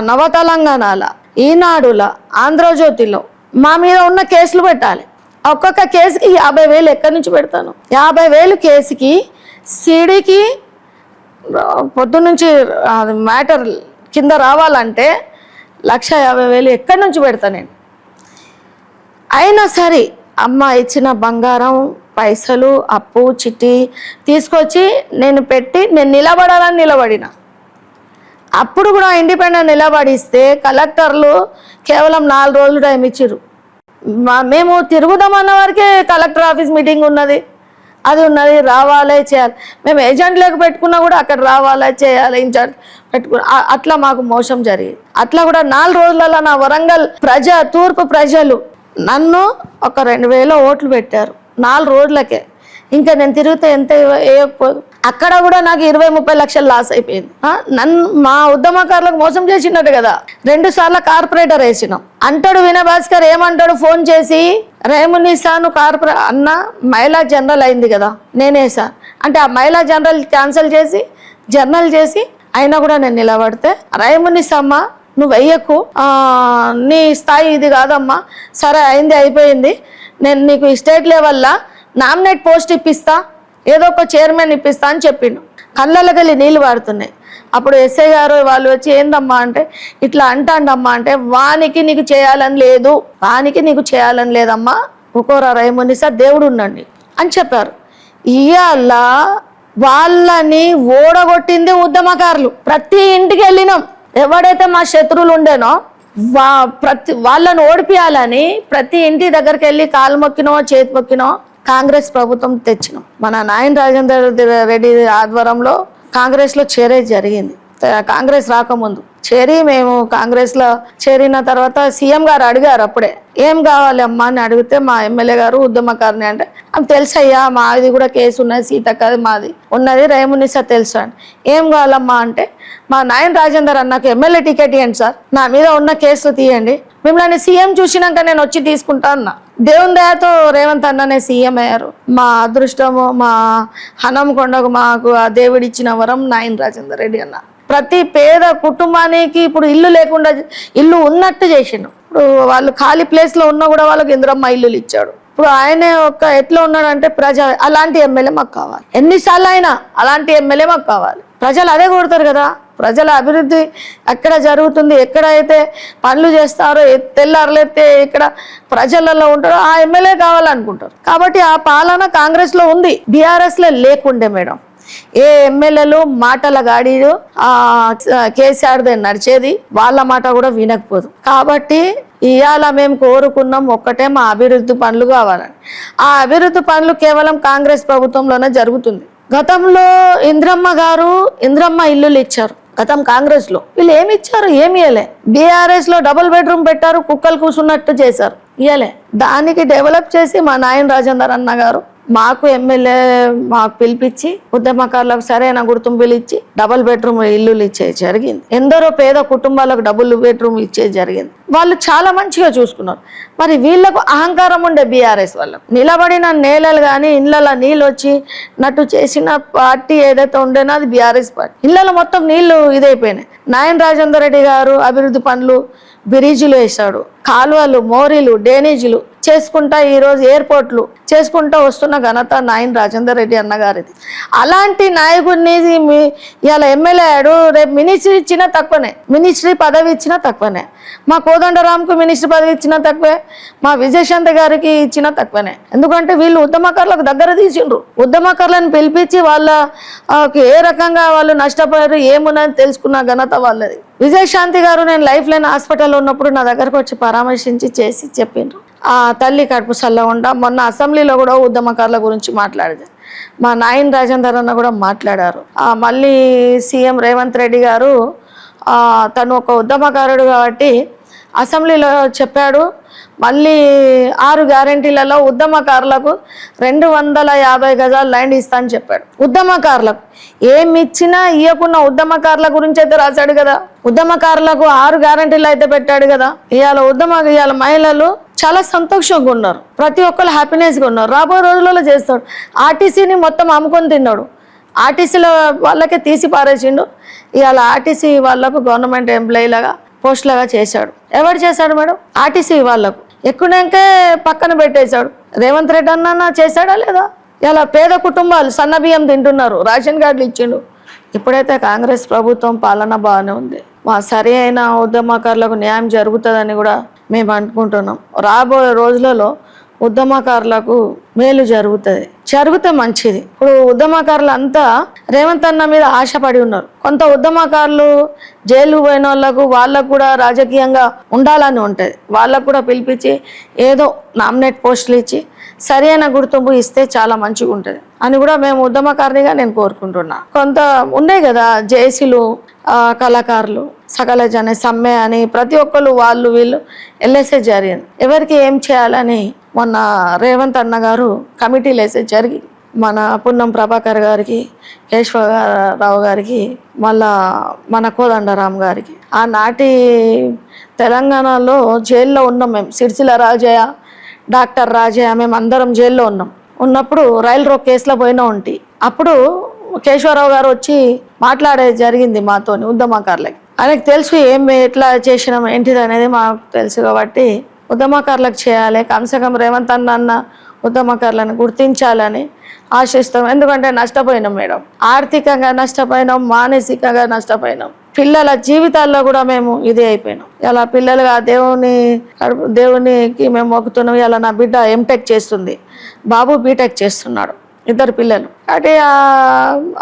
నవ తెలంగాణల, ఈనాడులో, ఆంధ్రజ్యోతిలో మా మీద ఉన్న కేసులు పెట్టాలి. ఒక్కొక్క కేసుకి 50,000 ఎక్కడి నుంచి పెడతాను? 50,000 కేసుకి సిడికి పొద్దున్నుంచి మ్యాటర్ కింద రావాలంటే 150,000 ఎక్కడి నుంచి పెడతా నేను? అయినా సరే అమ్మ ఇచ్చిన బంగారం, పైసలు, అప్పు, చిట్టి తీసుకొచ్చి నేను పెట్టి నేను నిలబడాలని నిలబడిన. అప్పుడు కూడా ఇండిపెండెంట్ నిలబడిస్తే కలెక్టర్లు కేవలం 4 రోజులు టైం ఇచ్చిర్రు. మేము తిరుగుదామన్న వరకే కలెక్టర్ ఆఫీస్ మీటింగ్ ఉన్నది, అది ఉన్నది, రావాలి చేయాలి. మేము ఏజెంట్లకు పెట్టుకున్నా కూడా అక్కడ రావాలి చేయాలి, ఇన్ఛార్జ్ పెట్టుకున్నా. అట్లా మాకు మోసం జరిగింది. అట్లా కూడా 4 రోజులలో నా వరంగల్ తూర్పు ప్రజలు నన్ను ఒక 2,000 ఓట్లు పెట్టారు 4 రోజులకే. ఇంకా నేను తిరిగితే ఎంత వేయకపోదు. అక్కడ కూడా నాకు 20-30 లక్షలు లాస్ అయిపోయింది. నన్ను మా ఉద్యమకారులకు మోసం చేసినట్టు కదా. 2 సార్లు కార్పొరేటర్ వేసినాం. అంటాడు వినయ్ భాస్కర్, ఏమంటాడు ఫోన్ చేసి, రేమునిసాను అన్న మహిళా జనరల్ అయింది కదా నేనేసా అంటే, ఆ మహిళా జనరల్ క్యాన్సిల్ చేసి జర్నల్ చేసి అయినా కూడా నేను నిలబడితే, రేమునిసమ్మ నువ్వు వెయ్యకు, నీ స్థాయి ఇది కాదమ్మా, సరే అయింది అయిపోయింది, నేను నీకు స్టేట్ లెవెల్లో నామినేట్ పోస్ట్ ఇప్పిస్తా, ఏదో ఒక చైర్మన్ ఇప్పిస్తా అని చెప్పిండు. కళ్ళకి నీళ్ళు పారుతున్నాయి. అప్పుడు ఎస్ఐ గారు వాళ్ళు వచ్చి ఏందమ్మా అంటే, ఇట్లా అంటాండమ్మా అంటే, వానికి నీకు చేయాలని లేదు, వానికి నీకు చేయాలని లేదమ్మా, ఒక్కోరా రైమునిసా దేవుడు ఉండండి అని చెప్పారు. ఇవాళ వాళ్ళని ఓడగొట్టింది ఉద్యమకారులు. ప్రతి ఇంటికి వెళ్ళినాం. ఎవడైతే మా శత్రువులు ఉండేనో వాళ్ళని ఓడిపియాలని ప్రతి ఇంటి దగ్గరికి వెళ్ళి కాలు మొక్కినో చేతి మొక్కినో కాంగ్రెస్ ప్రభుత్వం తెచ్చినాం. మన నాయని రాజేందర్ రెడ్డి ఆధ్వర్యంలో కాంగ్రెస్లో చేరే జరిగింది. కాంగ్రెస్ రాకముందు మేము కాంగ్రెస్లో చేరిన తర్వాత సీఎం గారు అడిగారు అప్పుడే, ఏం కావాలి అమ్మా అని అడిగితే, మా ఎమ్మెల్యే గారు ఉద్యమకారిని అంటే, అది తెలుసయ్యా మాది కూడా కేసు ఉన్నది, సీతక్కది మాది ఉన్నది, రేమునిసా తెలుసు అని. ఏం కావాలమ్మా అంటే, మా నాయన రాజేందర్ అన్నకు ఎమ్మెల్యే టికెట్ ఇవ్వండి సార్, నా మీద ఉన్న కేసులు తీయండి, మిమ్మల్ని సీఎం చూసినాక నేను వచ్చి తీసుకుంటా అన్న. దేవుని దయతో రేవంత్ అన్ననే సీఎం అయ్యారు. మా అదృష్టము, మా హనంకొండకు మాకు ఆ దేవుడిచ్చిన వరం నాయన రాజేందర్ రెడ్డి అన్న. ప్రతి పేద కుటుంబానికి ఇప్పుడు ఇల్లు లేకుండా ఇల్లు ఉన్నట్టు చేసిండు. ఇప్పుడు వాళ్ళు ఖాళీ ప్లేస్లో ఉన్నా కూడా వాళ్ళకి ఇందిరమ్మ ఇల్లులు ఇచ్చాడు. ఇప్పుడు ఆయనే ఎట్లా ఉన్నాడంటే, అలాంటి ఎమ్మెల్యే మాకు కావాలి. ఎన్నిసార్లు అయినా అలాంటి ఎమ్మెల్యే మాకు కావాలి. ప్రజలు అదే కోరుతారు కదా. ప్రజల అభివృద్ధి ఎక్కడ జరుగుతుంది, ఎక్కడైతే పనులు చేస్తారో, తెల్లారులైతే ఇక్కడ ప్రజలలో ఉంటారో ఆ ఎమ్మెల్యే కావాలనుకుంటారు. కాబట్టి ఆ పాలన కాంగ్రెస్లో ఉంది, బీఆర్ఎస్లో లేకుండే మేడం. ఏ ఎమ్మెల్యేలు మాటల గాడిలో కేసీఆర్దే నడిచేది, వాళ్ళ మాట కూడా వినకపోదు. కాబట్టి ఇవాళ మేము కోరుకున్నాం ఒక్కటే, మా అభివృద్ధి పనులు కావాలని. ఆ అభివృద్ధి పనులు కేవలం కాంగ్రెస్ ప్రభుత్వంలోనే జరుగుతుంది. గతంలో ఇంద్రమ్మ ఇల్లులు ఇచ్చారు గతం కాంగ్రెస్ లో. వీళ్ళు ఏమి ఇచ్చారు? ఏమి ఇవ్వలే. బీఆర్ఎస్ లో డబుల్ బెడ్రూమ్ పెట్టారు, కుక్కలు కూర్చున్నట్టు చేశారు, ఇవ్వలే. దానికి డెవలప్ చేసి మా నాయన రాజేందర్ అన్న గారు మాకు ఎమ్మెల్యే మాకు పిలిపించి ఉద్యమకారులకు సరైన గుర్తింపులు ఇచ్చి డబుల్ బెడ్రూమ్ ఇల్లులు ఇచ్చే జరిగింది. ఎందరో పేద కుటుంబాలకు డబుల్ బెడ్రూమ్ ఇచ్చే జరిగింది. వాళ్ళు చాలా మంచిగా చూసుకున్నారు. మరి వీళ్ళకు అహంకారం ఉండే బీఆర్ఎస్ వాళ్ళకు నిలబడిన నేలలు కానీ ఇళ్ళలో నీళ్ళు వచ్చి నట్టు చేసిన పార్టీ ఏదైతే ఉండేనో అది బీఆర్ఎస్ పార్టీ. ఇళ్ళలో మొత్తం నీళ్లు ఇదైపోయినాయి. నాయన్ రాజేందర్ రెడ్డి గారు అభివృద్ధి పనులు బ్రిడ్జిలు వేశాడు, కాలువలు మోరీలు డ్రైనేజీలు చేసుకుంటా ఈరోజు ఎయిర్పోర్ట్లు చేసుకుంటూ వస్తున్న ఘనత నాయన్ రాజేందర్ రెడ్డి అన్నగారిది. అలాంటి నాయకుడిని ఇవాళ ఎమ్మెల్యే అయ్యాడు, రేపు మినిస్ట్రీ ఇచ్చినా తక్కువనే, మినిస్ట్రీ పదవి ఇచ్చినా తక్కువనే, మా కోదండరాంకు మినిస్ట్రీ పదవి ఇచ్చినా తక్కువే, మా విజయశాంతి గారికి ఇచ్చినా తక్కువనే. ఎందుకంటే వీళ్ళు ఉద్యమకారులకు దగ్గర తీసిండ్రు. ఉద్యమకారులను పిలిపించి వాళ్ళ ఏ రకంగా వాళ్ళు నష్టపోయారు ఏమున్నది తెలుసుకున్న ఘనత వాళ్ళది. విజయశాంతి గారు నేను లైఫ్ లైన్ హాస్పిటల్లో ఉన్నప్పుడు నా దగ్గరకు వచ్చి పరామర్శించి చేసి చెప్పిండ్రు ఆ తల్లి కడుపు చల్లకుండా. మొన్న అసెంబ్లీలో కూడా ఉద్యమకారుల గురించి మాట్లాడితే మా నాయన్ రాజేందర్ అన్న కూడా మాట్లాడారు. మళ్ళీ సీఎం రేవంత్ రెడ్డి గారు తను ఒక ఉద్యమకారుడు కాబట్టి అసెంబ్లీలో చెప్పాడు, మళ్ళీ 6 గ్యారెంటీలలో ఉద్యమకారులకు 250 గజాలు ల్యాండ్ ఇస్తా అని చెప్పాడు. ఉద్యమకారులకు ఏమి ఇచ్చినా ఇవ్వకుండా ఉద్యమకారుల గురించి అయితే రాశాడు కదా. ఉద్యమకారులకు 6 గ్యారెంటీలు అయితే పెట్టాడు కదా. ఇవాళ మహిళలు చాలా సంతోషంగా ఉన్నారు, ప్రతి ఒక్కరు హ్యాపీనెస్గా ఉన్నారు. రాబోయే రోజులలో చేస్తాడు. ఆర్టీసీని మొత్తం అమ్ముకొని తిన్నాడు, ఆర్టీసీలో వాళ్ళకే తీసి పారేసిండు. ఇవాళ ఆర్టీసీ వాళ్ళకు గవర్నమెంట్ ఎంప్లాయీ లాగా పోస్ట్ లాగా చేశాడు. ఎవరు చేశాడు మేడం? ఆర్టీసీ వాళ్ళకు ఎక్కువకే పక్కన పెట్టేశాడు. రేవంత్ రెడ్డి అన్న చేశాడా లేదా? ఇలా పేద కుటుంబాలు సన్న బియ్యం తింటున్నారు, రేషన్ కార్డులు ఇచ్చిండు. ఇప్పుడైతే కాంగ్రెస్ ప్రభుత్వం పాలన బాగానే ఉంది. మా సరి అయిన ఉద్యమకారులకు న్యాయం జరుగుతుందని కూడా మేము అనుకుంటున్నాం. రాబోయే రోజులలో ఉద్యమకారులకు మేలు జరిగితే మంచిది. ఇప్పుడు ఉద్యమకారులు అంతా రేవంత్ అన్న మీద ఆశపడి ఉన్నారు. కొంత ఉద్యమకారులు జైలు పోయిన వాళ్ళకు కూడా రాజకీయంగా ఉండాలని ఉంటుంది. వాళ్ళకు కూడా పిలిపించి ఏదో నామినేట్ పోస్టులు ఇచ్చి సరైన గుర్తింపు ఇస్తే చాలా మంచిగా ఉంటుంది అని కూడా మేము ఉద్యమకారినిగా నేను కోరుకుంటున్నా. కొంత ఉన్నాయి కదా జేసీలు, కళాకారులు, సకల జన సమ్మె అని ప్రతి ఒక్కరు వాళ్ళు వీళ్ళు వెళ్ళేసే జరిగింది. ఎవరికి ఏం చేయాలని మొన్న రేవంత్ అన్న గారు కమిటీలు వేసే జరిగింది. మన పున్నం ప్రభాకర్ గారికి, కేశవరావు గారికి, మళ్ళా మన కోదండరాం గారికి. ఆనాటి తెలంగాణలో జైల్లో ఉన్నాం మేము, సిరిసిల్ల రాజయ్య, డాక్టర్ రాజయ్య, మేము అందరం జైల్లో ఉన్నప్పుడు రైలు రోడ్ కేసులో పోయినా ఉంటే అప్పుడు కేశవరావు గారు వచ్చి మాట్లాడేది జరిగింది మాతోని ఉద్యమకారులకి. ఆయనకు తెలుసు ఎట్లా చేసినాం ఏంటిది అనేది మాకు తెలుసు కాబట్టి ఉద్యమకారులకు చేయాలి. కమ్సకం రేవంత్ అన్న ఉద్యమకారులను గుర్తించాలని ఆశిస్తాం. ఎందుకంటే నష్టపోయినాం మేడం, ఆర్థికంగా నష్టపోయినాం, మానసికంగా నష్టపోయినాం, పిల్లల జీవితాల్లో కూడా మేము ఇది అయిపోయినాం. ఇలా పిల్లలుగా దేవునికి మేము మొక్కుతున్నాం. ఇలా నా బిడ్డ ఎంటెక్ చేస్తుంది, బాబు బీటెక్ చేస్తున్నాడు, 2 పిల్లలు. అంటే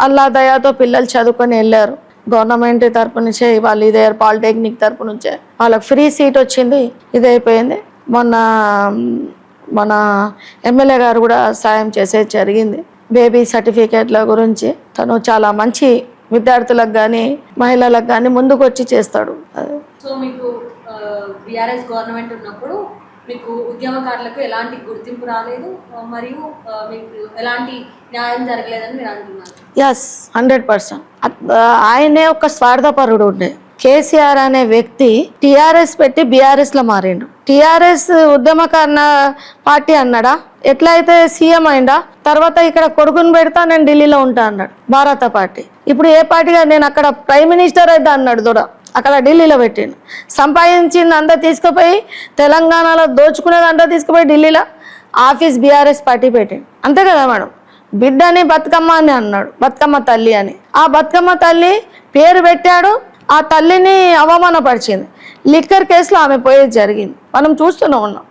అల్లా దయాతో పిల్లలు చదువుకొని వెళ్ళారు. గవర్నమెంట్ తరపు నుంచే వాళ్ళు ఇదే పాలిటెక్నిక్ తరపు నుంచే వాళ్ళకి ఫ్రీ సీట్ వచ్చింది. ఇది అయిపోయింది. మన ఎమ్మెల్యే గారు కూడా సాయం చేసేది జరిగింది. బేబీ సర్టిఫికేట్ల గురించి తను చాలా మంచి విద్యార్థులకు కానీ మహిళలకు కానీ ముందుకు వచ్చి చేస్తాడు. సో మీకు బీఆర్ఎస్ గవర్నమెంట్ ఉన్నప్పుడు మీకు ఉద్యమకారులకు ఎలాంటి గుర్తింపు రాలేదు, మరియు మీకు ఎలాంటి న్యాయం జరగలేదని మీరు అంటున్నారు? ఎస్, 100%. ఆయనే ఒక స్వార్థపరుడు ఉండే. కేసీఆర్ అనే వ్యక్తి టీఆర్ఎస్ పెట్టి బీఆర్ఎస్లో మారిండు. టీఆర్ఎస్ ఉద్యమకారణ పార్టీ అన్నాడా? ఎట్లయితే సీఎం అయిందా తర్వాత ఇక్కడ కొడుకుని పెడతా నేను ఢిల్లీలో ఉంటా అన్నాడు భారత పార్టీ. ఇప్పుడు ఏ పార్టీగా నేను అక్కడ ప్రైమ్ మినిస్టర్ అయితే అన్నాడు దూడ, అక్కడ ఢిల్లీలో పెట్టిండు. సంపాదించింది అంతా తీసుకుపోయి తెలంగాణలో దోచుకునేది అంతా తీసుకుపోయి ఢిల్లీలో ఆఫీస్ బీఆర్ఎస్ పార్టీ పెట్టిండు. అంతే కదా మేడం. బిడ్డని బతుకమ్మ అని అన్నాడు, బతుకమ్మ తల్లి అని. ఆ బతుకమ్మ తల్లి పేరు పెట్టాడు, ఆ తల్లిని అవమానపరిచింది. లిక్కర్ కేసులో ఆమె పోయేది జరిగింది, మనం చూస్తూనే ఉన్నాం.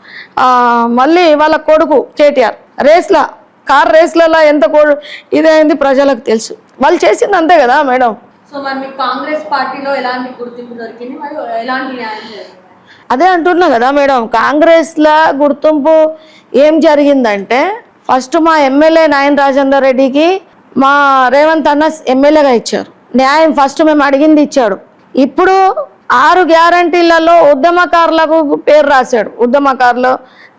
మళ్ళీ వాళ్ళ కొడుకు కేటీఆర్ కార్ రేస్లలో ఎంత ఇదైంది ప్రజలకు తెలుసు. వాళ్ళు చేసింది అంతే కదా మేడం. సో మరి మీకు కాంగ్రెస్ పార్టీలో ఎలాంటి గుర్తింపు దొరికింది, మరియు ఎలాంటి న్యాయం జరిగింది? అదే అంటున్నా కదా మేడం, కాంగ్రెస్లో గుర్తింపు ఏం జరిగిందంటే ఫస్ట్ మా ఎమ్మెల్యే నాయన్ రాజేందర్ రెడ్డికి మా రేవంత్ అన్న ఎమ్మెల్యేగా ఇచ్చారు. న్యాయం ఫస్ట్ మేము అడిగింది ఇచ్చాడు. ఇప్పుడు 6 గ్యారంటీలలో ఉద్యమకారులకు పేరు రాశాడు. ఉద్యమకారులు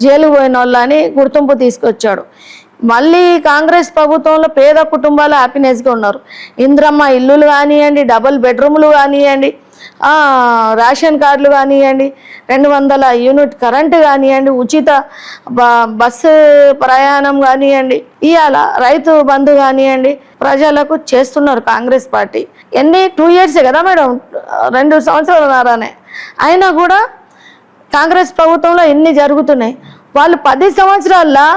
జైలు పోయిన వాళ్ళని గుర్తింపు తీసుకొచ్చాడు. మళ్ళీ కాంగ్రెస్ ప్రభుత్వంలో పేద కుటుంబాలు హ్యాపీనెస్గా ఉన్నారు. ఇంద్రమ్మ ఇల్లులు కానివ్వండి, డబుల్ బెడ్రూమ్లు కానివ్వండి, రేషన్ కార్డులు కానివ్వండి, 200 యూనిట్ కరెంటు కానివ్వండి, ఉచిత బస్సు ప్రయాణం కానివ్వండి, ఇవాళ రైతు బంధు కానివ్వండి ప్రజలకు చేస్తున్నారు కాంగ్రెస్ పార్టీ. 2 years కదా మేడం, 2 సంవత్సరాలు నారానే అయినా కూడా కాంగ్రెస్ ప్రభుత్వంలో ఎన్ని జరుగుతున్నాయి. వాళ్ళు 10 సంవత్సరాల్లో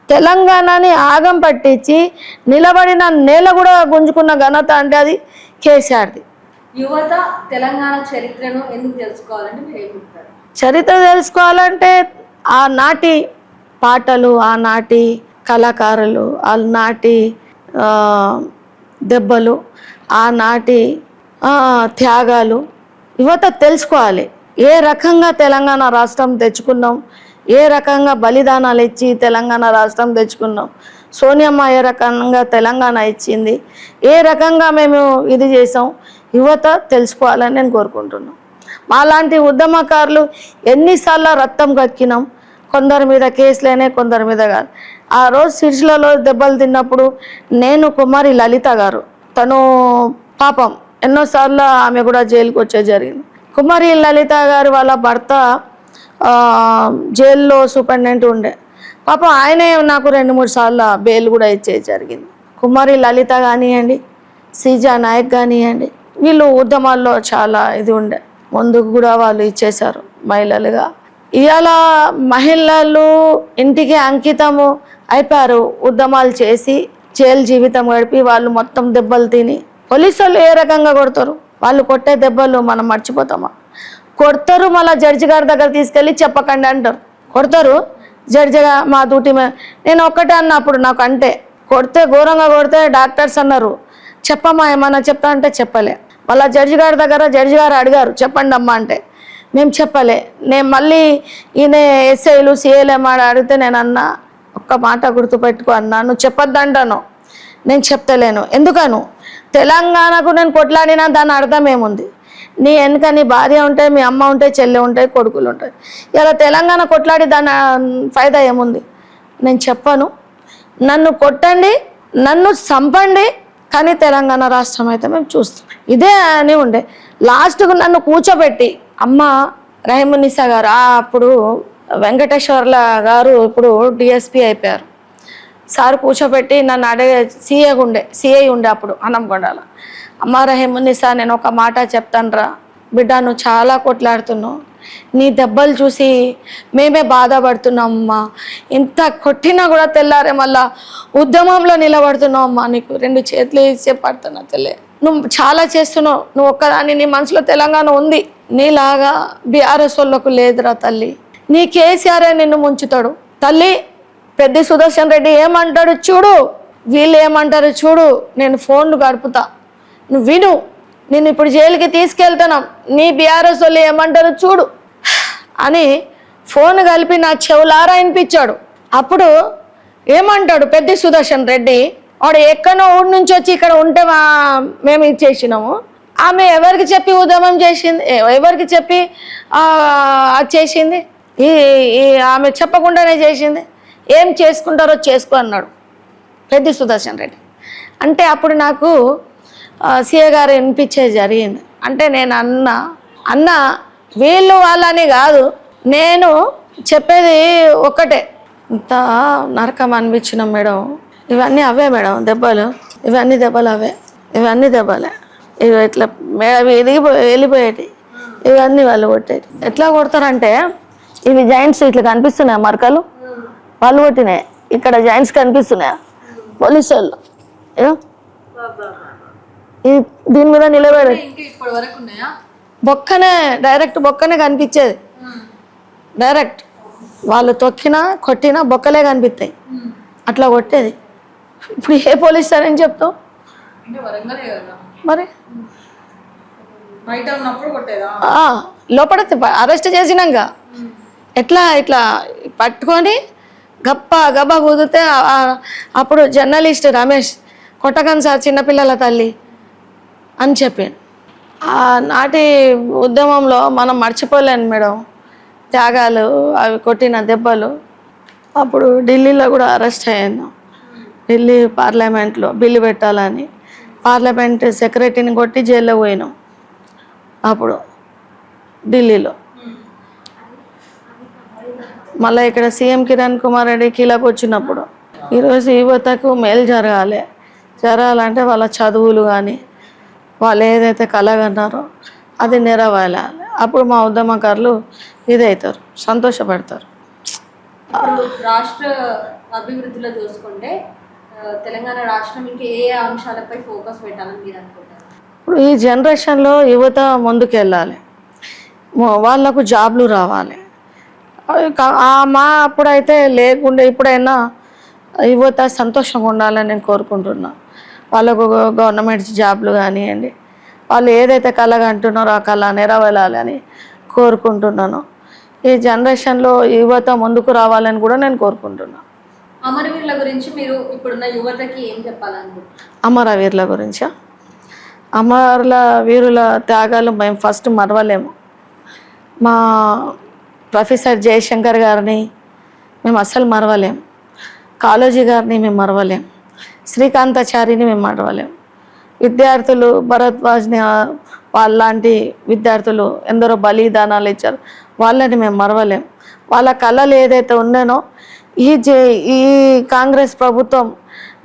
తెలంగాణని ఆగం పట్టించి నిలబడిన నేల కూడా గుంజుకున్న ఘనత అంటే అది కేసీఆర్ది. యువత తెలంగాణ చరిత్రను ఎందుకు తెలుసుకోవాలంటే మీరు ఏం చెప్తారు? చరిత్ర తెలుసుకోవాలంటే ఆనాటి పాటలు, ఆనాటి కళాకారులు, ఆనాటి దెబ్బలు, ఆనాటి త్యాగాలు యువత తెలుసుకోవాలి. ఏ రకంగా తెలంగాణ రాష్ట్రం తెచ్చుకున్నాం, ఏ రకంగా బలిదానాలు ఇచ్చి తెలంగాణ రాష్ట్రం తెచ్చుకున్నాం, సోనియమ్మ ఏ రకంగా తెలంగాణ ఇచ్చింది, ఏ రకంగా మేము ఇది చేసాం, యువత తెలుసుకోవాలని నేను కోరుకుంటున్నాను. మాలాంటి ఉద్యమకారులు ఎన్నిసార్లు రక్తం కక్కినాం. కొందరి మీద కేసులైనాయి, కొందరి మీద కాదు. ఆ రోజు సిరిసిల్లలో దెబ్బలు తిన్నప్పుడు నేను కుమారి లలిత గారు, తను పాపం ఎన్నోసార్లు ఆమె కూడా జైలుకి వచ్చే జరిగింది. కుమారి లలిత గారు వాళ్ళ భర్త జైల్లో సూపరింటెండెంట్ ఉండే, పాపం ఆయనే నాకు 2-3 సార్లు బెయిల్ కూడా ఇచ్చే జరిగింది. కుమారి లలిత కానివ్వండి, సీజా నాయక్ కానివ్వండి, వీళ్ళు ఉద్యమాల్లో చాలా ఇది ఉండే, ముందుకు కూడా వాళ్ళు ఇచ్చేశారు మహిళలుగా. ఇవాళ మహిళలు ఇంటికి అంకితము అయిపోయారు. ఉద్యమాలు చేసి జైలు జీవితం గడిపి వాళ్ళు మొత్తం దెబ్బలు తిని, పోలీసు వాళ్ళు ఏ రకంగా కొడతారు, వాళ్ళు కొట్టే దెబ్బలు మనం మర్చిపోతామా? కొడతారు, మళ్ళీ జడ్జి గారి దగ్గర తీసుకెళ్ళి చెప్పకండి అంటారు. కొడతారు, జడ్జిగా మా డ్యూటీ నేను ఒక్కటే అన్నప్పుడు నాకు అంటే కొడితే ఘోరంగా కొడితే డాక్టర్స్ అన్నారు చెప్పమ్మా ఏమన్నా చెప్తా అంటే చెప్పలే. మళ్ళీ జడ్జి గారి దగ్గర జడ్జి గారు అడిగారు చెప్పండి అమ్మా అంటే మేము చెప్పలే. నేను మళ్ళీ ఈయన ఎస్ఐలు సిఐలు ఏమాడ అడిగితే నేను అన్నా ఒక్క మాట గుర్తుపెట్టుకో అన్నా, నువ్వు చెప్పొద్దంటాను, నేను చెప్తలేను. ఎందుకను తెలంగాణకు నేను కొట్లాడినా దాని అర్థం ఏముంది? నీ వెనుక నీ భార్య ఉంటాయి, మీ అమ్మ ఉంటాయి, చెల్లె ఉంటాయి, కొడుకులు ఉంటాయి. ఇలా తెలంగాణ కొట్లాడి దాని ఫైదా ఏముంది? నేను చెప్పను. నన్ను కొట్టండి, నన్ను చంపండి, కానీ తెలంగాణ రాష్ట్రం అయితే మేము చూస్తాం ఇదే అని ఉండే. లాస్ట్కు నన్ను కూర్చోబెట్టి అమ్మ రహీమునిసా గారు, అప్పుడు వెంకటేశ్వర్ల గారు ఇప్పుడు డిఎస్పీ అయిపోయారు, సార్ కూర్చోబెట్టి నన్ను అడిగే సిఐ ఉండే అప్పుడు అనంకొండలో. అమ్మ రహీమునిసా నేను ఒక మాట చెప్తానురా బిడ్డ, నువ్వు చాలా కొట్లాడుతున్నావు, నీ దెబ్బలు చూసి మేమే బాధపడుతున్నాం అమ్మా, ఇంత కొట్టినా కూడా తెల్లారే మళ్ళా ఉద్యమంలో నిలబడుతున్నావు అమ్మా, నీకు 2 చేతులు ఇచ్చే పడుతున్నా తెల్లే, నువ్వు చాలా చేస్తున్నావు, నువ్వు ఒక్కదాన్ని, నీ మనసులో తెలంగాణ ఉంది, నీలాగా బీఆర్ఎస్ వాళ్ళకు లేదురా తల్లి, నీ కేసీఆరే నిన్ను ముంచుతాడు తల్లి. పెద్ద సుదర్శన్ రెడ్డి ఏమంటాడు చూడు, వీళ్ళు ఏమంటారు చూడు, నేను ఫోన్లు గడుపుతా, నువ్వు విను, నేను ఇప్పుడు జైలుకి తీసుకెళ్తున్నాం, నీ బీఆర్ఎస్ వాళ్ళు ఏమంటారు చూడు అని ఫోన్ కలిపి నా చెవులారా వినిపించాడు. అప్పుడు ఏమంటాడు పెద్ద సుదర్శన్ రెడ్డి, వాడు ఎక్కడో ఊరి నుంచి వచ్చి ఇక్కడ ఉంటే మేము ఇచ్చేసినాము, ఆమె ఎవరికి చెప్పి ఉద్యమం చేసింది, ఎవరికి చెప్పి అది చేసింది, ఈ ఆమె చెప్పకుండానే చేసింది, ఏం చేసుకుంటారో చేసుకో అన్నాడు పెద్ద సుదర్శన్ రెడ్డి. అంటే అప్పుడు నాకు సిఏ గారు వినిపించే జరిగింది. అంటే నేను అన్న వీళ్ళు వాళ్ళని కాదు, నేను చెప్పేది ఒక్కటే, ఇంత నరకం అనిపించినాం మేడం, ఇవన్నీ అవే మేడం దెబ్బలు, ఇవన్నీ దెబ్బలు అవే, ఇవన్నీ దెబ్బలే, ఇవి ఇట్లా వెళ్ళిపోయేటి, ఇవన్నీ వాళ్ళు కొట్టేటి. ఎట్లా కొడతారంటే ఇవి జాయింట్స్ ఇట్లా కనిపిస్తున్నాయి, మరకలు వాళ్ళు కొట్టినాయి, ఇక్కడ జాయింట్స్ కనిపిస్తున్నాయా పోలీసు వాళ్ళు, దీని మీద నిలబడి బొక్కనే డైరెక్ట్ బొక్కనే కనిపించేది, డైరెక్ట్ వాళ్ళు తొక్కినా కొట్టినా బొక్కలే కనిపిస్తాయి, అట్లా కొట్టేది. ఇప్పుడు ఏ పోలీస్ సార్ అని చెప్తావు మరి, లోపల అరెస్ట్ చేసినాక ఎట్లా ఇట్లా పట్టుకొని గబ్బా కుదిరితే అప్పుడు జర్నలిస్ట్ రమేష్ కొట్టకన్ సార్ చిన్నపిల్లల తల్లి అని చెప్పాను. నాటి ఉద్యమంలో మనం మర్చిపోలేను మేడం త్యాగాలు, అవి కొట్టిన దెబ్బలు. అప్పుడు ఢిల్లీలో కూడా అరెస్ట్ అయ్యాను. ఢిల్లీ పార్లమెంట్లో బిల్లు పెట్టాలని పార్లమెంట్ సెక్రటరీని కొట్టి జైల్లో పోయినాం అప్పుడు ఢిల్లీలో. మళ్ళీ ఇక్కడ సీఎం కిరణ్ కుమార్ రెడ్డి కీలకు వచ్చినప్పుడు ఈరోజు యువతకు మేలు జరగాలంటే వాళ్ళ చదువులు కానీ వాళ్ళు ఏదైతే కలగన్నారో అది నెరవేరాలి. అప్పుడు మా ఉద్యమకారులు ఇదవుతారు, సంతోషపడతారు. ఇప్పుడు రాష్ట్ర అభివృద్ధిలో చూసుకుంటే తెలంగాణ రాష్ట్రం ఇంకా ఏ అంశాలపై ఫోకస్ పెట్టాలని మీరు అనుకుంటారు? ఇప్పుడు ఈ జనరేషన్లో యువత ముందుకెళ్ళాలి, వాళ్ళకు జాబ్లు రావాలి. మా అప్పుడైతే లేకుండే ఇప్పుడైనా యువత సంతోషంగా ఉండాలని నేను కోరుకుంటున్నా. వాళ్ళకు గవర్నమెంట్ జాబ్లు కానివ్వండి, వాళ్ళు ఏదైతే కళగా అంటున్నారో ఆ కళ నెరవేరాలని కోరుకుంటున్నాను. ఈ జనరేషన్లో యువత ముందుకు రావాలని కూడా నేను కోరుకుంటున్నాను. అమరవీరుల గురించి మీరు ఇప్పుడున్న యువతకి ఏం చెప్పాలనుకుంటున్నారు? అమరవీరుల గురించా? అమరుల వీరుల త్యాగాలు మేము ఫస్ట్ మరవలేము. మా ప్రొఫెసర్ జయశంకర్ గారిని మేము అస్సలు మరవలేము, కాళోజీ గారిని మేము మరవలేం, శ్రీకాంతాచారిని మేము మరవలేం. విద్యార్థులు భరద్వాజ్ని వాళ్ళలాంటి విద్యార్థులు ఎందరో బలిదానాలు ఇచ్చారు, వాళ్ళని మేము మరవలేం. వాళ్ళ కళలు ఏదైతే ఉండేనో ఈ కాంగ్రెస్ ప్రభుత్వం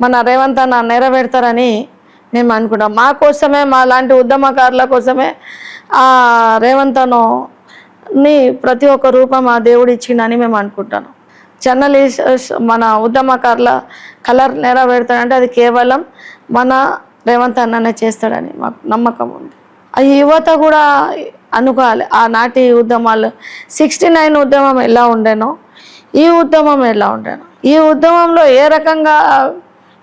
మన రేవంత్ అన్న నెరవేర్తారని మేము అనుకుంటాం. మా కోసమే, మా లాంటి ఉద్యమకారుల కోసమే ఆ రేవంత్ అన్నని ప్రతి ఒక్క రూపం ఆ దేవుడు ఇచ్చిండని మేము అనుకుంటాను. జర్నలిస్ట్ మన ఉద్యమకారుల కలర్ నెరవేరుతాడంటే అది కేవలం మన రేవంత్ అన్ననే చేస్తాడని మాకు నమ్మకం ఉంది. ఆ యువత కూడా అనుకోవాలి, ఆనాటి ఉద్యమాలు 69 ఉద్యమం ఎలా ఉండేనో ఈ ఉద్యమం ఎలా ఉండేనో, ఈ ఉద్యమంలో ఏ రకంగా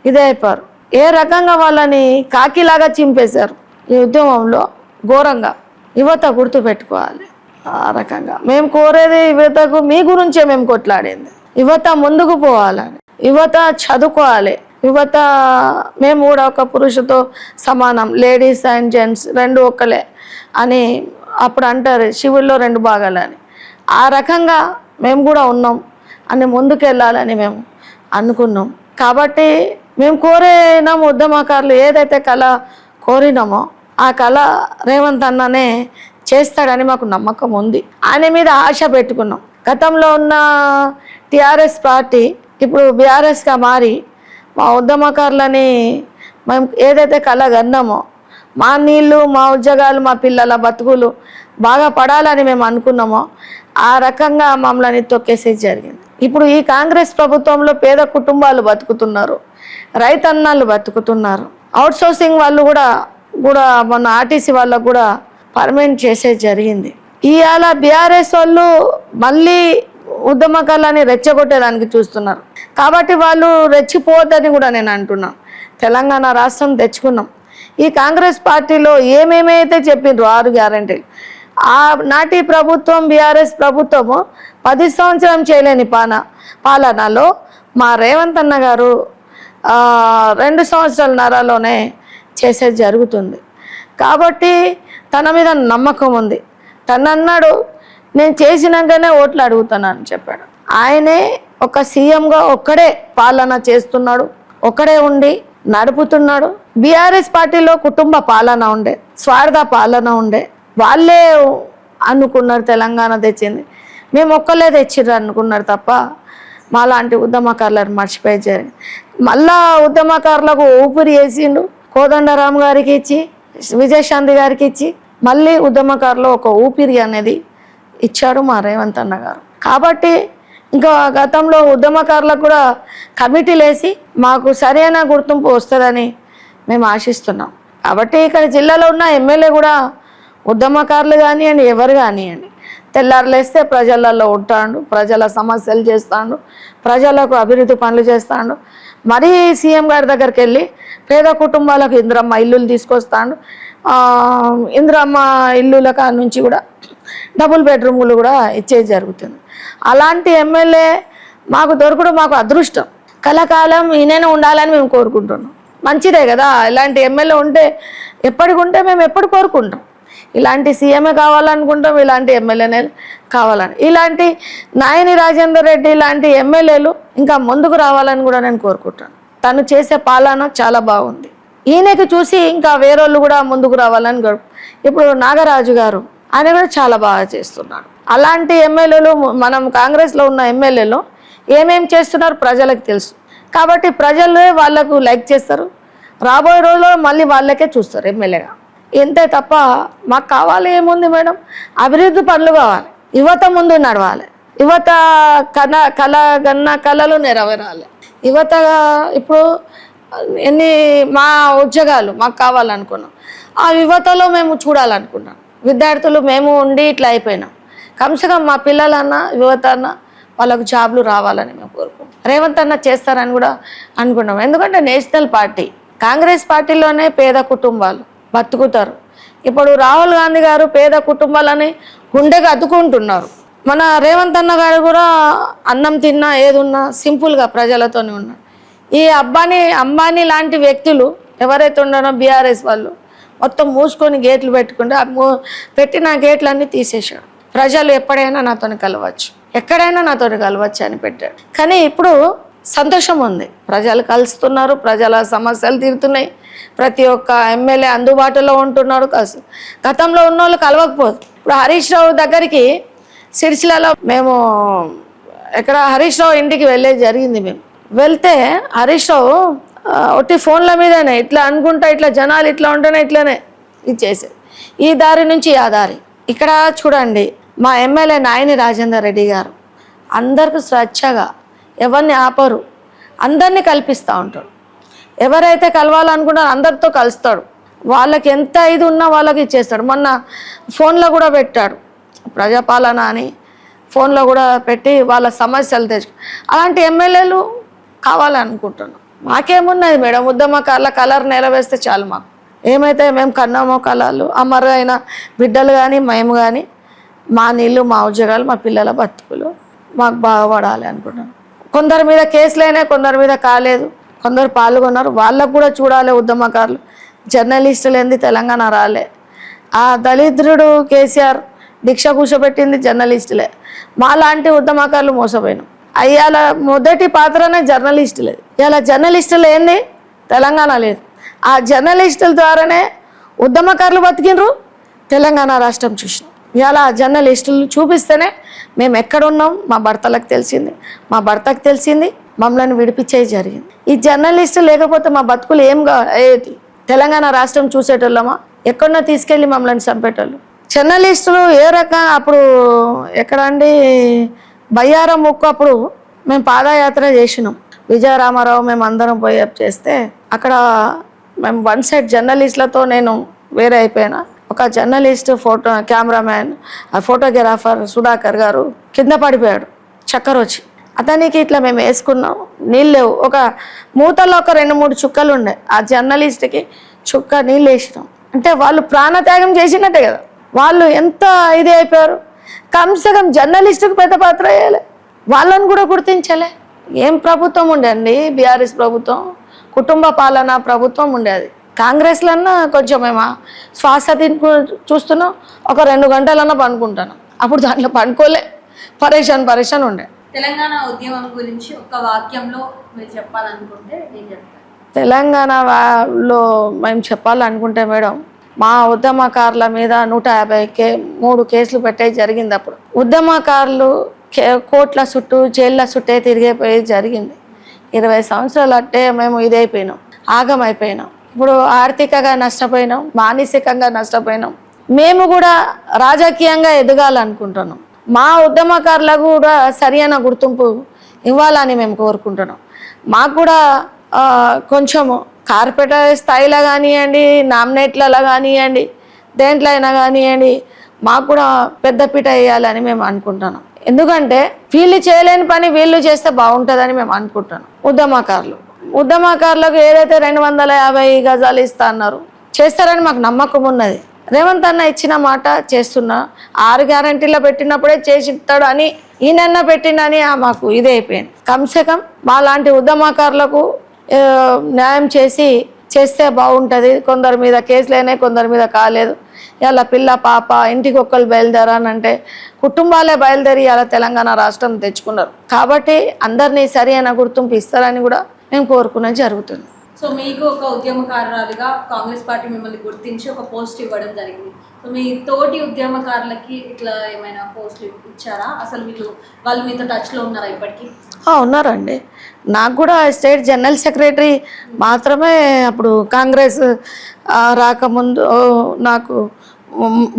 ఇదే అయిపోయారు, ఏ రకంగా వాళ్ళని కాకిలాగా చింపేశారు ఈ ఉద్యమంలో ఘోరంగా. యువత గుర్తుపెట్టుకోవాలి. ఆ రకంగా మేము కోరేది యువతకు మీ గురించే మేము కొట్లాడింది. యువత ముందుకు పోవాలని, యువత చదువుకోవాలి. యువత మేము కూడా ఒక పురుషుతో సమానం, లేడీస్ అండ్ జెంట్స్ రెండు ఒక్కలే అని అప్పుడు అంటారు, శివుల్లో 2 భాగాలని. ఆ రకంగా మేము కూడా ఉన్నాం అని ముందుకెళ్ళాలని మేము అనుకున్నాం. కాబట్టి మేము కోరినాము, ఉద్యమకారులు ఏదైతే కళ కోరినామో ఆ కళ రేవంత్ అన్ననే చేస్తాడని మాకు నమ్మకం ఉంది. ఆయన మీద ఆశ పెట్టుకున్నాం. గతంలో ఉన్న టీఆర్ఎస్ పార్టీ ఇప్పుడు బీఆర్ఎస్గా మారి మా ఉద్యమకారులని మేము ఏదైతే కళ కన్నామో మా నీళ్ళు, మా ఉద్యోగాలు, మా పిల్లల బతుకులు బాగా పడాలని మేము అనుకున్నామో ఆ రకంగా మమ్మల్ని తొక్కేసేది జరిగింది. ఇప్పుడు ఈ కాంగ్రెస్ ప్రభుత్వంలో పేద కుటుంబాలు బతుకుతున్నారు, రైతన్నలు బతుకుతున్నారు, అవుట్సోర్సింగ్ వాళ్ళు కూడా మొన్న ఆర్టీసీ వాళ్ళకు కూడా పర్మనెంట్ చేసేది జరిగింది. ఇవాళ బీఆర్ఎస్ వాళ్ళు మళ్ళీ ఉద్యమకాలని రెచ్చగొట్టేదానికి చూస్తున్నారు. కాబట్టి వాళ్ళు రెచ్చిపోవద్దని కూడా నేను అంటున్నాను. తెలంగాణ రాష్ట్రం తెచ్చుకున్నాం. ఈ కాంగ్రెస్ పార్టీలో ఏమేమైతే చెప్పిండ్రు 6 గ్యారెంటీలు, ఆ నాటి ప్రభుత్వం బీఆర్ఎస్ ప్రభుత్వము 10 సంవత్సరం చేయలేని పాలనలో మా రేవంత్ అన్న గారు 2 సంవత్సరాలన్నరలోనే చేసేది జరుగుతుంది. కాబట్టి తన మీద నమ్మకం ఉంది. తను అన్నాడు, నేను చేసినాకనే ఓట్లు అడుగుతానని చెప్పాడు. ఆయనే ఒక సీఎంగా ఒక్కడే పాలన చేస్తున్నాడు, ఒక్కడే ఉండి నడుపుతున్నాడు. బీఆర్ఎస్ పార్టీలో కుటుంబ పాలన ఉండే, స్వార్థ పాలన ఉండే. వాళ్ళే అనుకున్నారు తెలంగాణ తెచ్చింది, మేము ఒక్కలే తెచ్చిర్రు అనుకున్నారు తప్ప మా లాంటి ఉద్యమకారులను మర్చిపోయి జరిగింది. మళ్ళా ఉద్యమకారులకు ఊపిరి వేసిండు, కోదండరామ్ గారికి ఇచ్చి, విజయశాంతి గారికి ఇచ్చి మళ్ళీ ఉద్యమకారులు ఒక ఊపిరి అనేది ఇచ్చాడు మా రేవంత్ అన్న గారు. కాబట్టి ఇంకా గతంలో ఉద్యమకారులకు కూడా కమిటీలు వేసి మాకు సరైన గుర్తింపు వస్తుందని మేము ఆశిస్తున్నాం. కాబట్టి ఇక్కడ జిల్లాలో ఉన్న ఎమ్మెల్యే కూడా ఉద్యమకారులు కానివ్వండి, ఎవరు కానివ్వండి, తెల్లారులేస్తే ప్రజలలో ఉంటాడు, ప్రజల సమస్యలు చేస్తాడు, ప్రజలకు అభివృద్ధి పనులు చేస్తాడు. మరీ సీఎం గారి దగ్గరికి వెళ్ళి పేద కుటుంబాలకు ఇందిరమ్మ ఇల్లులు తీసుకొస్తాడు. ఇందిరమ్మ ఇల్లుల కాడ నుంచి కూడా డబుల్ బెడ్రూములు కూడా ఇచ్చేది జరుగుతుంది. అలాంటి ఎమ్మెల్యే మాకు దొరకడం మాకు అదృష్టం. కలకాలం ఈయననే ఉండాలని మేము కోరుకుంటున్నాం. మంచిదే కదా, ఇలాంటి ఎమ్మెల్యే ఉంటే ఎప్పటికుంటే మేము ఎప్పుడు కోరుకుంటాం. ఇలాంటి సీఎంఏ కావాలనుకుంటాం, ఇలాంటి ఎమ్మెల్యేనే కావాలని. ఇలాంటి నాయని రాజేందర్ రెడ్డి లాంటి ఎమ్మెల్యేలు ఇంకా ముందుకు రావాలని కూడా నేను కోరుకుంటాను. తను చేసే పాలన చాలా బాగుంది. ఈయనకి చూసి ఇంకా వేరేళ్ళు కూడా ముందుకు రావాలని ఇప్పుడు నాగరాజు గారు ఆయన కూడా చాలా బాగా చేస్తున్నాడు. అలాంటి ఎమ్మెల్యేలు మనం కాంగ్రెస్లో ఉన్న ఎమ్మెల్యేలు ఏమేం చేస్తున్నారు ప్రజలకు తెలుసు. కాబట్టి ప్రజలే వాళ్ళకు లైక్ చేస్తారు. రాబోయే రోజుల్లో మళ్ళీ వాళ్ళకే చూస్తారు ఎమ్మెల్యేగా. ఇంతే తప్ప మాకు కావాలి ఏముంది మేడం, అభివృద్ధి పనులు కావాలి, యువత ముందు నడవాలి, యువత కళలు నెరవేరాలి. యువత ఇప్పుడు మా ఉద్యోగాలు మాకు కావాలనుకున్నాం, ఆ యువతలో మేము చూడాలనుకున్నాం. విద్యార్థులు మేము ఉండి ఇట్లా అయిపోయినాం. కమ్సకం మా పిల్లలన్నా యువత అన్న వాళ్ళకు జాబ్లు రావాలని మేము కోరుకుంటాం. రేవంత్ అన్న చేస్తారని కూడా అనుకున్నాం. ఎందుకంటే నేషనల్ పార్టీ, కాంగ్రెస్ పార్టీలోనే పేద కుటుంబాలు బతుకుతారు. ఇప్పుడు రాహుల్ గాంధీ గారు పేద కుటుంబాలని గుండెగా అద్దుకుంటున్నారు. మన రేవంత్ అన్న గారు కూడా అన్నం తిన్నా ఏదున్నా సింపుల్గా ప్రజలతోనే ఉన్నారు. ఈ అంబానీ లాంటి వ్యక్తులు ఎవరైతే ఉన్నారో బీఆర్ఎస్ వాళ్ళు మొత్తం మూసుకొని గేట్లు పెట్టుకుంటే పెట్టిన గేట్లన్నీ తీసేసాడు. ప్రజలు ఎప్పుడైనా నాతో కలవచ్చు, ఎక్కడైనా నాతో కలవచ్చు అని పెట్టాడు. కానీ ఇప్పుడు సంతోషం ఉంది, ప్రజలు కలుస్తున్నారు, ప్రజల సమస్యలు తీరుతున్నాయి, ప్రతి ఒక్క ఎమ్మెల్యే అందుబాటులో ఉంటున్నాడు. గతంలో ఉన్న వాళ్ళు కలవకపోదు. ఇప్పుడు హరీష్ రావు దగ్గరికి సిరిసిల్లలో మేము హరీష్ రావు ఇంటికి జరిగింది. మేము వెళ్తే హరీష్ రావు ఒట్టి ఫోన్ల మీదనే ఇట్లా అనుకుంటా, ఇట్లా జనాలు ఇట్లా ఉంటేనే ఇట్లానే ఇచ్చేసేది, ఈ దారి నుంచి ఆ దారి. ఇక్కడ చూడండి, మా ఎమ్మెల్యే నాయని రాజేందర్ రెడ్డి గారు అందరికి స్వచ్ఛగా ఎవరిని ఆపరు, అందరినీ కల్పిస్తూ ఉంటాడు. ఎవరైతే కలవాలనుకుంటారో అందరితో కలుస్తాడు. వాళ్ళకి ఎంత ఇది ఉన్నా వాళ్ళకి ఇచ్చేస్తాడు. మొన్న ఫోన్లో కూడా పెట్టాడు, ప్రజాపాలన అని ఫోన్లో కూడా పెట్టి వాళ్ళ సమస్యలు తెచ్చు. అలాంటి ఎమ్మెల్యేలు కావాలనుకుంటున్నాం. మాకేమున్నది మేడం, ఉద్యమకారుల కలర్ నెరవేస్తే చాలు. మాకు ఏమైతే మేము కన్నామో కళలు అమరైన బిడ్డలు కానీ మేము కానీ మా నీళ్ళు, మా ఉద్యోగాలు, మా పిల్లల బతుకులు మాకు బాగుపడాలి అనుకుంటున్నాం. కొందరి మీద కేసులైనా, కొందరి మీద కాలేదు, కొందరు పాల్గొన్నారు. వాళ్ళకు కూడా చూడాలి ఉద్యమకారులు. జర్నలిస్టులు ఏంది తెలంగాణ రాలే. ఆ దళిద్రుడు కేసీఆర్ దీక్ష కూర్చోబెట్టింది జర్నలిస్టులే. మా లాంటి ఉద్యమకారులు మోసపోయినాం. అయ్యాల మొదటి పాత్రనే జర్నలిస్టులే. ఇలా జర్నలిస్టులు ఏంది తెలంగాణ లేదు. ఆ జర్నలిస్టుల ద్వారానే ఉద్యమకారులు బతికినరు, తెలంగాణ రాష్ట్రం చూసినాం. ఇలా జర్నలిస్టులు చూపిస్తేనే మేము ఎక్కడున్నాం మా భర్తలకు తెలిసింది, మా భర్తకు తెలిసింది, మమ్మల్ని విడిపించేది జరిగింది. ఈ జర్నలిస్టు లేకపోతే మా బతుకులు ఏం అయ్యేది? తెలంగాణ రాష్ట్రం చూసేటోళ్ళమా? ఎక్కడన్నా తీసుకెళ్ళి మమ్మల్ని చంపేటోళ్ళు. జర్నలిస్టులు ఏ రకంగా అప్పుడు ఎక్కడండి బయ్యారం ముక్కు అప్పుడు మేము పాదయాత్ర చేసినాం. విజయరామారావు మేము అందరం పోయి చేస్తే అక్కడ మేము వన్ సైడ్ జర్నలిస్టులతో నేను వేరే అయిపోయినా. ఒక జర్నలిస్ట్ కెమెరామ్యాన్ ఫోటోగ్రాఫర్ సుధాకర్ గారు కింద పడిపోయాడు, చక్కర వచ్చి. అతనికి ఇట్లా మేము వేసుకున్నాం, నీళ్ళు లేవు. ఒక మూతలో ఒక 2-3 చుక్కలు ఉండే. ఆ జర్నలిస్ట్కి చుక్క నీళ్ళు వేసినాం. అంటే వాళ్ళు ప్రాణత్యాగం చేసినట్టే కదా. వాళ్ళు ఎంత ఇది అయిపోయారు. కమ్సకం జర్నలిస్టుకు పెద్ద పాత్ర వేయాలి, వాళ్ళని కూడా గుర్తించలే. ఏం ప్రభుత్వం ఉండేది బీఆర్ఎస్ ప్రభుత్వం, కుటుంబ పాలన ప్రభుత్వం ఉండేది. కాంగ్రెస్లన్నా కొంచెం మేము శ్వాస చూస్తున్నాం, ఒక 2 గంటలన్నా పండుకుంటాను. అప్పుడు దాంట్లో పండుకోలే, పరేషాన్ ఉండే. తెలంగాణ ఉద్యమం గురించి ఒక వాక్యంలో మీరు చెప్పాలనుకుంటే ఏం చెప్తారు? తెలంగాణలో మేము చెప్పాలనుకుంటే మేడం, మా ఉద్యమకారుల మీద 153 కేసులు పెట్టే జరిగింది. అప్పుడు ఉద్యమకారులు కోట్ల చుట్టూ జైళ్ళ చుట్టే తిరిగిపోయేది జరిగింది. 20 సంవత్సరాలు అట్టే మేము ఇదైపోయినాం, ఆగమైపోయినాం. ఇప్పుడు ఆర్థికంగా నష్టపోయినాం, మానసికంగా నష్టపోయినాం. మేము కూడా రాజకీయంగా ఎదగాలనుకుంటున్నాం. మా ఉద్యమకారులకు కూడా సరైన గుర్తింపు ఇవ్వాలని మేము కోరుకుంటున్నాం. మాకు కూడా కొంచెము కార్పొరేటర్ స్థాయిలో కానివ్వండి, నామినేట్లలో కానివ్వండి, దేంట్లో అయినా కానివ్వండి, మాకు కూడా పెద్దపీట వేయాలని మేము అనుకుంటున్నాం. ఎందుకంటే వీళ్ళు చేయలేని పని వీళ్ళు చేస్తే బాగుంటుందని మేము అనుకుంటున్నాం. ఉద్యమకారులకు ఏదైతే 250 గజాలు ఇస్తా అన్నారు, చేస్తారని మాకు నమ్మకం ఉన్నది. రేవంత్ అన్న ఇచ్చిన మాట చేస్తున్నా, 6 గ్యారంటీలో పెట్టినప్పుడే చేసి ఇస్తాడు అని ఈయనన్న పెట్టిండని మాకు ఇదే అయిపోయింది. కమ్సే మా లాంటి ఉద్యమకారులకు న్యాయం చేస్తే బాగుంటుంది. కొందరి మీద కేసులైనాయి, కొందరి మీద కాలేదు. ఇలా పిల్ల పాప ఇంటికి ఒక్కరు బయలుదేరానంటే కుటుంబాలే బయలుదేరి ఇలా తెలంగాణ రాష్ట్రం తెచ్చుకున్నారు. కాబట్టి అందరినీ సరి అయిన గుర్తింపు ఇస్తారని కూడా మేము కోరుకున్నది జరుగుతుంది. సో మీకు ఒక ఉద్యమకారురాలుగా కాంగ్రెస్ పార్టీ మిమ్మల్ని గుర్తించి ఒక పోస్ట్ ఇవ్వడం జరిగింది. సో మీ తోటి ఉద్యమకారులకి ఇట్లా ఏమైనా పోస్టులు ఇచ్చారా? అసలు వాళ్ళు మీతో టచ్లో ఉన్నారా ఇప్పటికీ? ఉన్నారండి. నాకు కూడా స్టేట్ జనరల్ సెక్రటరీ మాత్రమే అప్పుడు కాంగ్రెస్ రాకముందు నాకు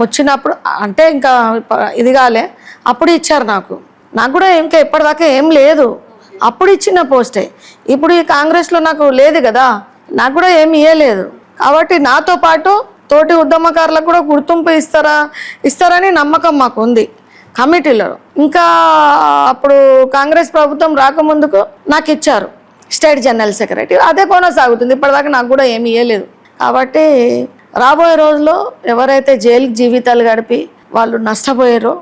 వచ్చినప్పుడు, అంటే ఇంకా ఇది కాలే, అప్పుడు ఇచ్చారు. నాకు కూడా ఇంకా ఇప్పటిదాకా ఏం లేదు, అప్పుడు ఇచ్చిన పోస్టే. ఇప్పుడు ఈ కాంగ్రెస్లో నాకు లేదు కదా, నాకు కూడా ఏమి ఇవ్వలేదు. కాబట్టి నాతో పాటు తోటి ఉద్యమకారులకు కూడా గుర్తింపు ఇస్తారని నమ్మకం మాకు ఉంది కమిటీలో. ఇంకా అప్పుడు కాంగ్రెస్ ప్రభుత్వం రాకముందుకు నాకు ఇచ్చారు స్టేట్ జనరల్ సెక్రటరీ, అదే కొనసాగుతుంది. ఇప్పటిదాకా నాకు కూడా ఏమి ఇవ్వలేదు. కాబట్టి రాబోయే రోజుల్లో ఎవరైతే జైలుకి జీవితాలు గడిపి వాళ్ళు నష్టపోయారో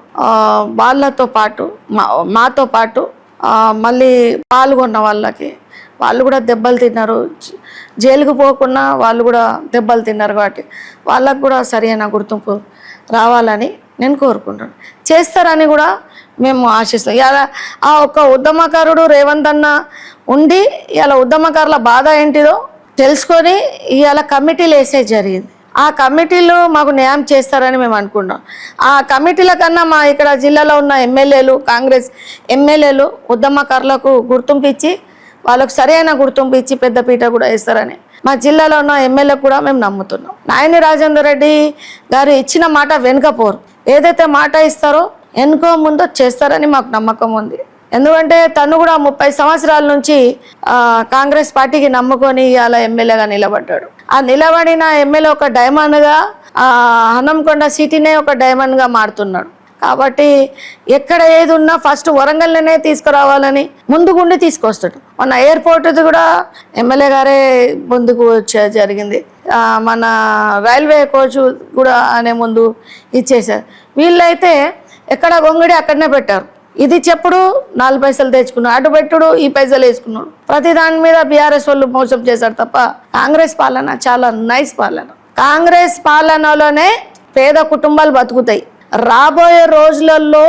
వాళ్ళతో పాటు మాతో పాటు మళ్ళీ పాల్గొన్న వాళ్ళు కూడా దెబ్బలు తిన్నారు, జైలుకు పోకుండా వాళ్ళు కూడా దెబ్బలు తిన్నారు. కాబట్టి వాళ్ళకు కూడా సరైన గుర్తింపు రావాలని నేను కోరుకుంటాను. చేస్తారని కూడా మేము ఆశిస్తాం. ఇలా ఆ ఒక్క ఉద్యమకారుడు రేవంత్ అన్న ఉండి ఇలా ఉద్యమకారుల బాధ ఏంటిదో తెలుసుకొని ఇవాళ కమిటీలు వేసే జరిగింది. ఆ కమిటీలు మాకు న్యాయం చేస్తారని మేము అనుకుంటాం. ఆ కమిటీల కన్నా మా ఇక్కడ జిల్లాలో ఉన్న ఎమ్మెల్యేలు, కాంగ్రెస్ ఎమ్మెల్యేలు ఉద్యమకారులకు గుర్తింపు ఇచ్చి వాళ్ళకు సరైన గుర్తింపు ఇచ్చి పెద్దపీట కూడా వేస్తారని మా జిల్లాలో ఉన్న ఎమ్మెల్యే కూడా మేము నమ్ముతున్నాం. నాయని రాజేందర్ రెడ్డి గారు ఇచ్చిన మాట వెనుకపోరు, ఏదైతే మాట ఇస్తారో వెనుకో ముందో చేస్తారని మాకు నమ్మకం ఉంది. ఎందుకంటే తను కూడా 30 సంవత్సరాల నుంచి కాంగ్రెస్ పార్టీకి నమ్ముకొని ఇవాళ ఎమ్మెల్యేగా నిలబడ్డాడు. ఆ నిలబడిన ఎమ్మెల్యే ఒక డైమండ్గా హనంకొండ సిటీనే ఒక డైమండ్గా మారుతున్నాడు. కాబట్టి ఎక్కడ ఏది ఉన్నా ఫస్ట్ వరంగల్లోనే తీసుకురావాలని ముందుగుండి తీసుకొస్తాడు. మన ఎయిర్పోర్ట్ది కూడా ఎమ్మెల్యే గారే ముందుకు జరిగింది. మన రైల్వే కోచ్ కూడా అనే ముందు ఇచ్చేసారు. వీళ్ళైతే ఎక్కడ గొంగిడి అక్కడనే పెట్టారు. ఇది చెప్పుడు 4 పైసలు తెచ్చుకున్నాడు, అటు పెట్టుడు ఈ పైసలు వేసుకున్నాడు. ప్రతి దాని మీద బీఆర్ఎస్ వాళ్ళు మోసం చేశారు తప్ప కాంగ్రెస్ పాలన చాలా నైస్ పాలన. కాంగ్రెస్ పాలనలోనే పేద కుటుంబాలు బతుకుతాయి. రాబోయే రోజులలో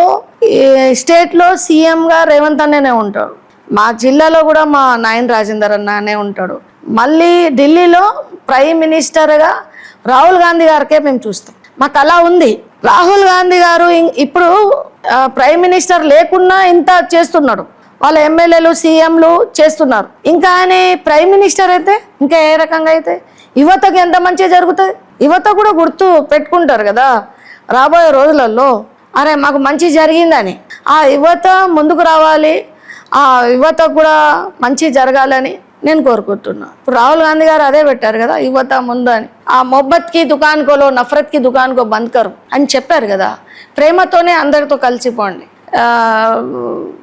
స్టేట్లో సీఎంగా రేవంత్ అన్ననే ఉంటాడు. మా జిల్లాలో కూడా మా నాయన రాజేందర్ అన్ననే ఉంటాడు. మళ్ళీ ఢిల్లీలో ప్రైమ్ మినిస్టర్గా రాహుల్ గాంధీ గారికే మేము చూస్తాం. మాకు అలా ఉంది. రాహుల్ గాంధీ గారు ఇప్పుడు ప్రైమ్ మినిస్టర్ లేకున్నా ఇంత చేస్తున్నాడు, వాళ్ళ ఎమ్మెల్యేలు సీఎంలు చేస్తున్నారు. ఇంకా ఆయన ప్రైమ్ మినిస్టర్ అయితే ఇంకా ఏ రకంగా అయితే యువతకు ఎంత మంచిగా జరుగుతుంది. యువత కూడా గుర్తు పెట్టుకుంటారు కదా రాబోయే రోజులలో, అరే మాకు మంచి జరిగిందని. ఆ యువత ముందుకు రావాలి, ఆ యువతకు కూడా మంచి జరగాలని నేను కోరుకుంటున్నా. ఇప్పుడు రాహుల్ గాంధీ గారు అదే పెట్టారు కదా, యువత ముందు అని. ఆ మొహబ్బత్కి దుకాన్కోలో నఫరత్కి దుకాన్కో బంద్ కరు అని చెప్పారు కదా. ప్రేమతోనే అందరితో కలిసిపోండి,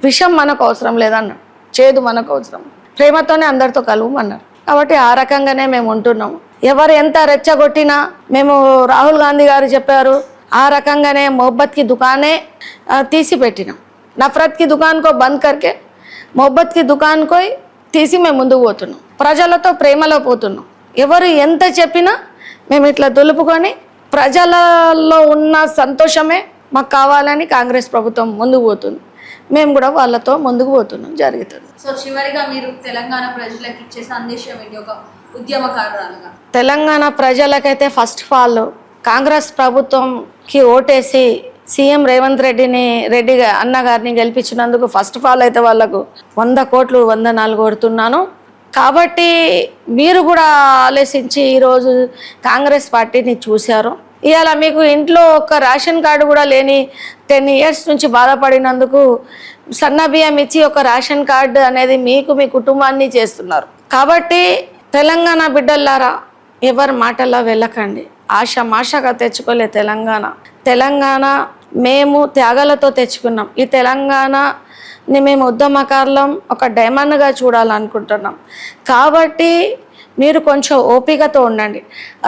విషం మనకు అవసరం లేదన్నాడు, చేదు మనకు అవసరం, ప్రేమతోనే అందరితో కలువమన్నారు. కాబట్టి ఆ రకంగానే మేము ఉంటున్నాము. ఎవరు ఎంత రెచ్చగొట్టినా మేము రాహుల్ గాంధీ గారు చెప్పారు ఆ రకంగానే మొహబ్బత్కి దుకానే తీసి పెట్టినాం. నఫరత్కి దుకాన్కో బంద్ కరికే మొహబ్బత్కి దుకాన్కో తీసి మేము ముందుకు పోతున్నాం. ప్రజలతో ప్రేమలో పోతున్నాం. ఎవరు ఎంత చెప్పినా మేము ఇట్లా దులుపుకొని ప్రజలలో ఉన్న సంతోషమే మాకు కావాలని కాంగ్రెస్ ప్రభుత్వం ముందుకు పోతుంది. మేము కూడా వాళ్ళతో ముందుకు పోతున్నాం జరుగుతుంది. సో చివరిగా మీరు తెలంగాణ ప్రజలకు ఇచ్చే సందేశం ఏంటి ఒక ఉద్యమకారులుగా? తెలంగాణ ప్రజలకైతే ఫస్ట్ ఆఫ్ ఆల్ కాంగ్రెస్ ప్రభుత్వంకి ఓటేసి సీఎం రేవంత్ రెడ్డి అన్నగారిని గెలిపించినందుకు ఫస్ట్ ఆఫ్ ఆల్ అయితే వాళ్ళకు 100 కోట్లు వందనాలు కొడుతున్నాను. కాబట్టి మీరు కూడా ఆలోచించి ఈరోజు కాంగ్రెస్ పార్టీని చూశారు. ఇవాళ మీకు ఇంట్లో ఒక రేషన్ కార్డు కూడా లేని 10 years నుంచి బాధపడినందుకు సన్న బియ్యం ఇచ్చి ఒక రేషన్ కార్డు అనేది మీకు మీ కుటుంబాన్ని చేస్తున్నారు. కాబట్టి తెలంగాణ బిడ్డలారా ఎవరి మాటల్లో వెళ్ళకండి. ఆశగా తెచ్చుకోలే తెలంగాణ మేము త్యాగాలతో తెచ్చుకున్నాం. ఈ తెలంగాణని మేము ఉద్యమకారులం ఒక డైమండ్గా చూడాలనుకుంటున్నాం. కాబట్టి మీరు కొంచెం ఓపికతో ఉండండి.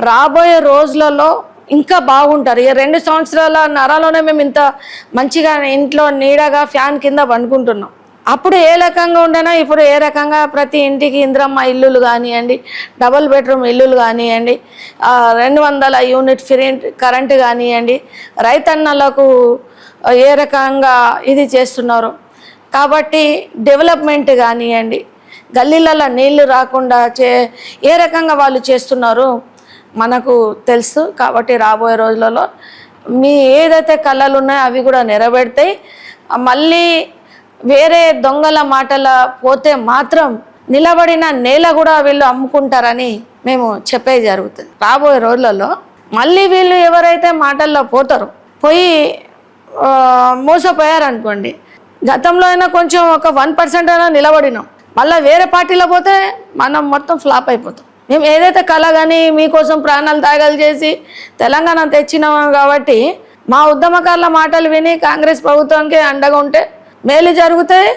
రాబోయే రోజులలో ఇంకా బాగుంటారు. ఈ 2 సంవత్సరాల నరాలోనే మేము ఇంత మంచిగా ఇంట్లో నీడగా ఫ్యాన్ కింద పండుకుంటున్నాం. అప్పుడు ఏ రకంగా ఉండేనా ఇప్పుడు ఏ రకంగా ప్రతి ఇంటికి ఇంద్రమ్మ ఇల్లులు కానివ్వండి, డబుల్ బెడ్రూమ్ ఇల్లులు కానివ్వండి, 200 యూనిట్ ఫ్రీ కరెంటు కానివ్వండి, రైతన్నలకు ఏ రకంగా ఇది చేస్తున్నారు. కాబట్టి డెవలప్మెంట్ కానివ్వండి, గల్లీలలో నీళ్లు రాకుండా ఏ రకంగా వాళ్ళు చేస్తున్నారు మనకు తెలుసు. కాబట్టి రాబోయే రోజులలో మీ ఏదైతే కళలు ఉన్నాయో అవి కూడా నెరవేరుతాయి. మళ్ళీ వేరే దొంగల మాటల పోతే మాత్రం నిలబడిన నేల కూడా వీళ్ళు అమ్ముకుంటారని మేము చెప్పేది జరుగుతుంది. రాబోయే రోజులలో మళ్ళీ వీళ్ళు ఎవరైతే మాటల్లో పోతారో పోయి మోసపోయారనుకోండి, గతంలో అయినా కొంచెం ఒక 1% అయినా నిలబడినాం, మళ్ళీ వేరే పార్టీలో పోతే మనం మొత్తం ఫ్లాప్ అయిపోతాం. మేము ఏదైతే కళ కానీ మీకోసం ప్రాణాలు త్యాగాలు చేసి తెలంగాణ తెచ్చినాము కాబట్టి మా ఉద్యమకారుల మాటలు విని కాంగ్రెస్ ప్రభుత్వానికి అండగా ఉంటే మేలు జరుగుతాయి.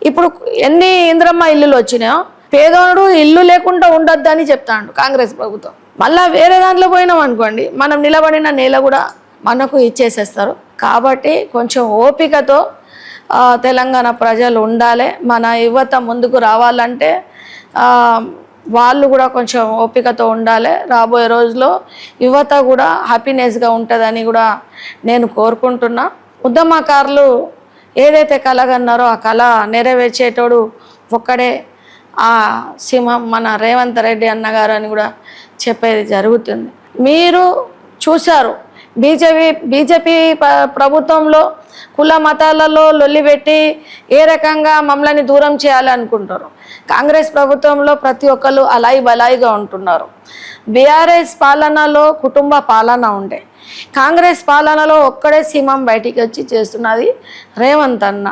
ఇప్పుడు ఎన్ని ఇంద్రమ్మ ఇల్లులు వచ్చినాయో పేదోడు ఇల్లు లేకుండా ఉండొద్దని చెప్తాడు కాంగ్రెస్ ప్రభుత్వం. మళ్ళీ వేరే దాంట్లో పోయినాం అనుకోండి, మనం నిలబడిన నేల కూడా మనకు ఇచ్చేసేస్తారు. కాబట్టి కొంచెం ఓపికతో తెలంగాణ ప్రజలు ఉండాలి. మన యువత ముందుకు రావాలంటే వాళ్ళు కూడా కొంచెం ఓపికతో ఉండాలి. రాబోయే రోజుల్లో యువత కూడా హ్యాపీనెస్గా ఉంటుందని కూడా నేను కోరుకుంటున్నా. ఉద్యమకారులు ఏదైతే కలగన్నారో ఆ కళ నెరవేర్చేటోడు ఒక్కడే ఆ సింహం మన రేవంత్ రెడ్డి అన్నగారు అని కూడా చెప్పేది జరుగుతుంది. మీరు చూశారు బీజేపీ ప్రభుత్వంలో కుల మతాలలో లొల్లిపెట్టి ఏ రకంగా మమ్మల్ని దూరం చేయాలనుకుంటారు. కాంగ్రెస్ ప్రభుత్వంలో ప్రతి ఒక్కరు అలాయి బలాయిగా ఉంటున్నారు. బీఆర్ఎస్ పాలనలో కుటుంబ పాలన ఉండే, కాంగ్రెస్ పాలనలో ఒక్కడే సింహం బయటికి వచ్చి చేస్తున్నది రేవంత్ అన్న.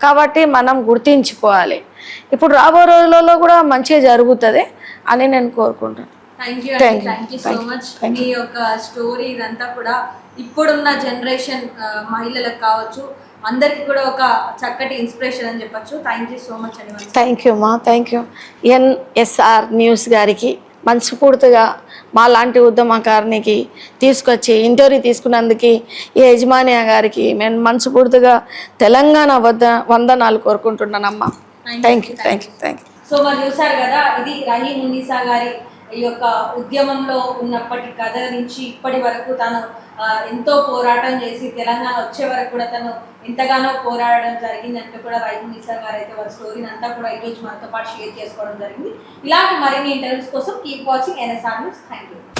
కాబట్టి మనం గుర్తించుకోవాలి. ఇప్పుడు రాబో రోజులలో కూడా మంచిగా జరుగుతుంది అని నేను కోరుకుంటాను. Thank you so much. మీ యొక్క స్టోరీ ఇదంతా కూడా ఇప్పుడున్న జనరేషన్ మహిళలకు కావచ్చు అందరికీ కూడా ఒక చక్కటి ఇన్స్పిరేషన్ అని చెప్పచ్చు. థ్యాంక్ యూ సో మచ్ అండి. థ్యాంక్ యూ మా, థ్యాంక్ యూ. NSR న్యూస్ గారికి మనస్ఫూర్తిగా మా లాంటి ఉద్యమకారునికి తీసుకొచ్చి ఇంటర్వ్యూ తీసుకున్నందుకు ఈ యజమానియా గారికి నేను మనస్ఫూర్తిగా తెలంగాణ వందనాలు కోరుకుంటున్నానమ్మా. Thank you. సో మరి చూసారు కదా, ఇది రహీం ఉన్నీసా గారి ఈ యొక్క ఉద్యమంలో ఉన్నప్పటి కథ నుంచి ఇప్పటి వరకు తను ఎంతో పోరాటం చేసి తెలంగాణ వచ్చే వరకు కూడా తను ఎంతగానో పోరాడడం జరిగిందంటే కూడా రహీం ఉన్నీసా గారు అయితే వాళ్ళ స్టోరీని అంతా కూడా ఈరోజు మనతో పాటు షేర్ చేసుకోవడం జరిగింది. ఇలాంటి మరిన్ని ఇంటర్వ్యూస్ కోసం keep watching NSR news. Thank you.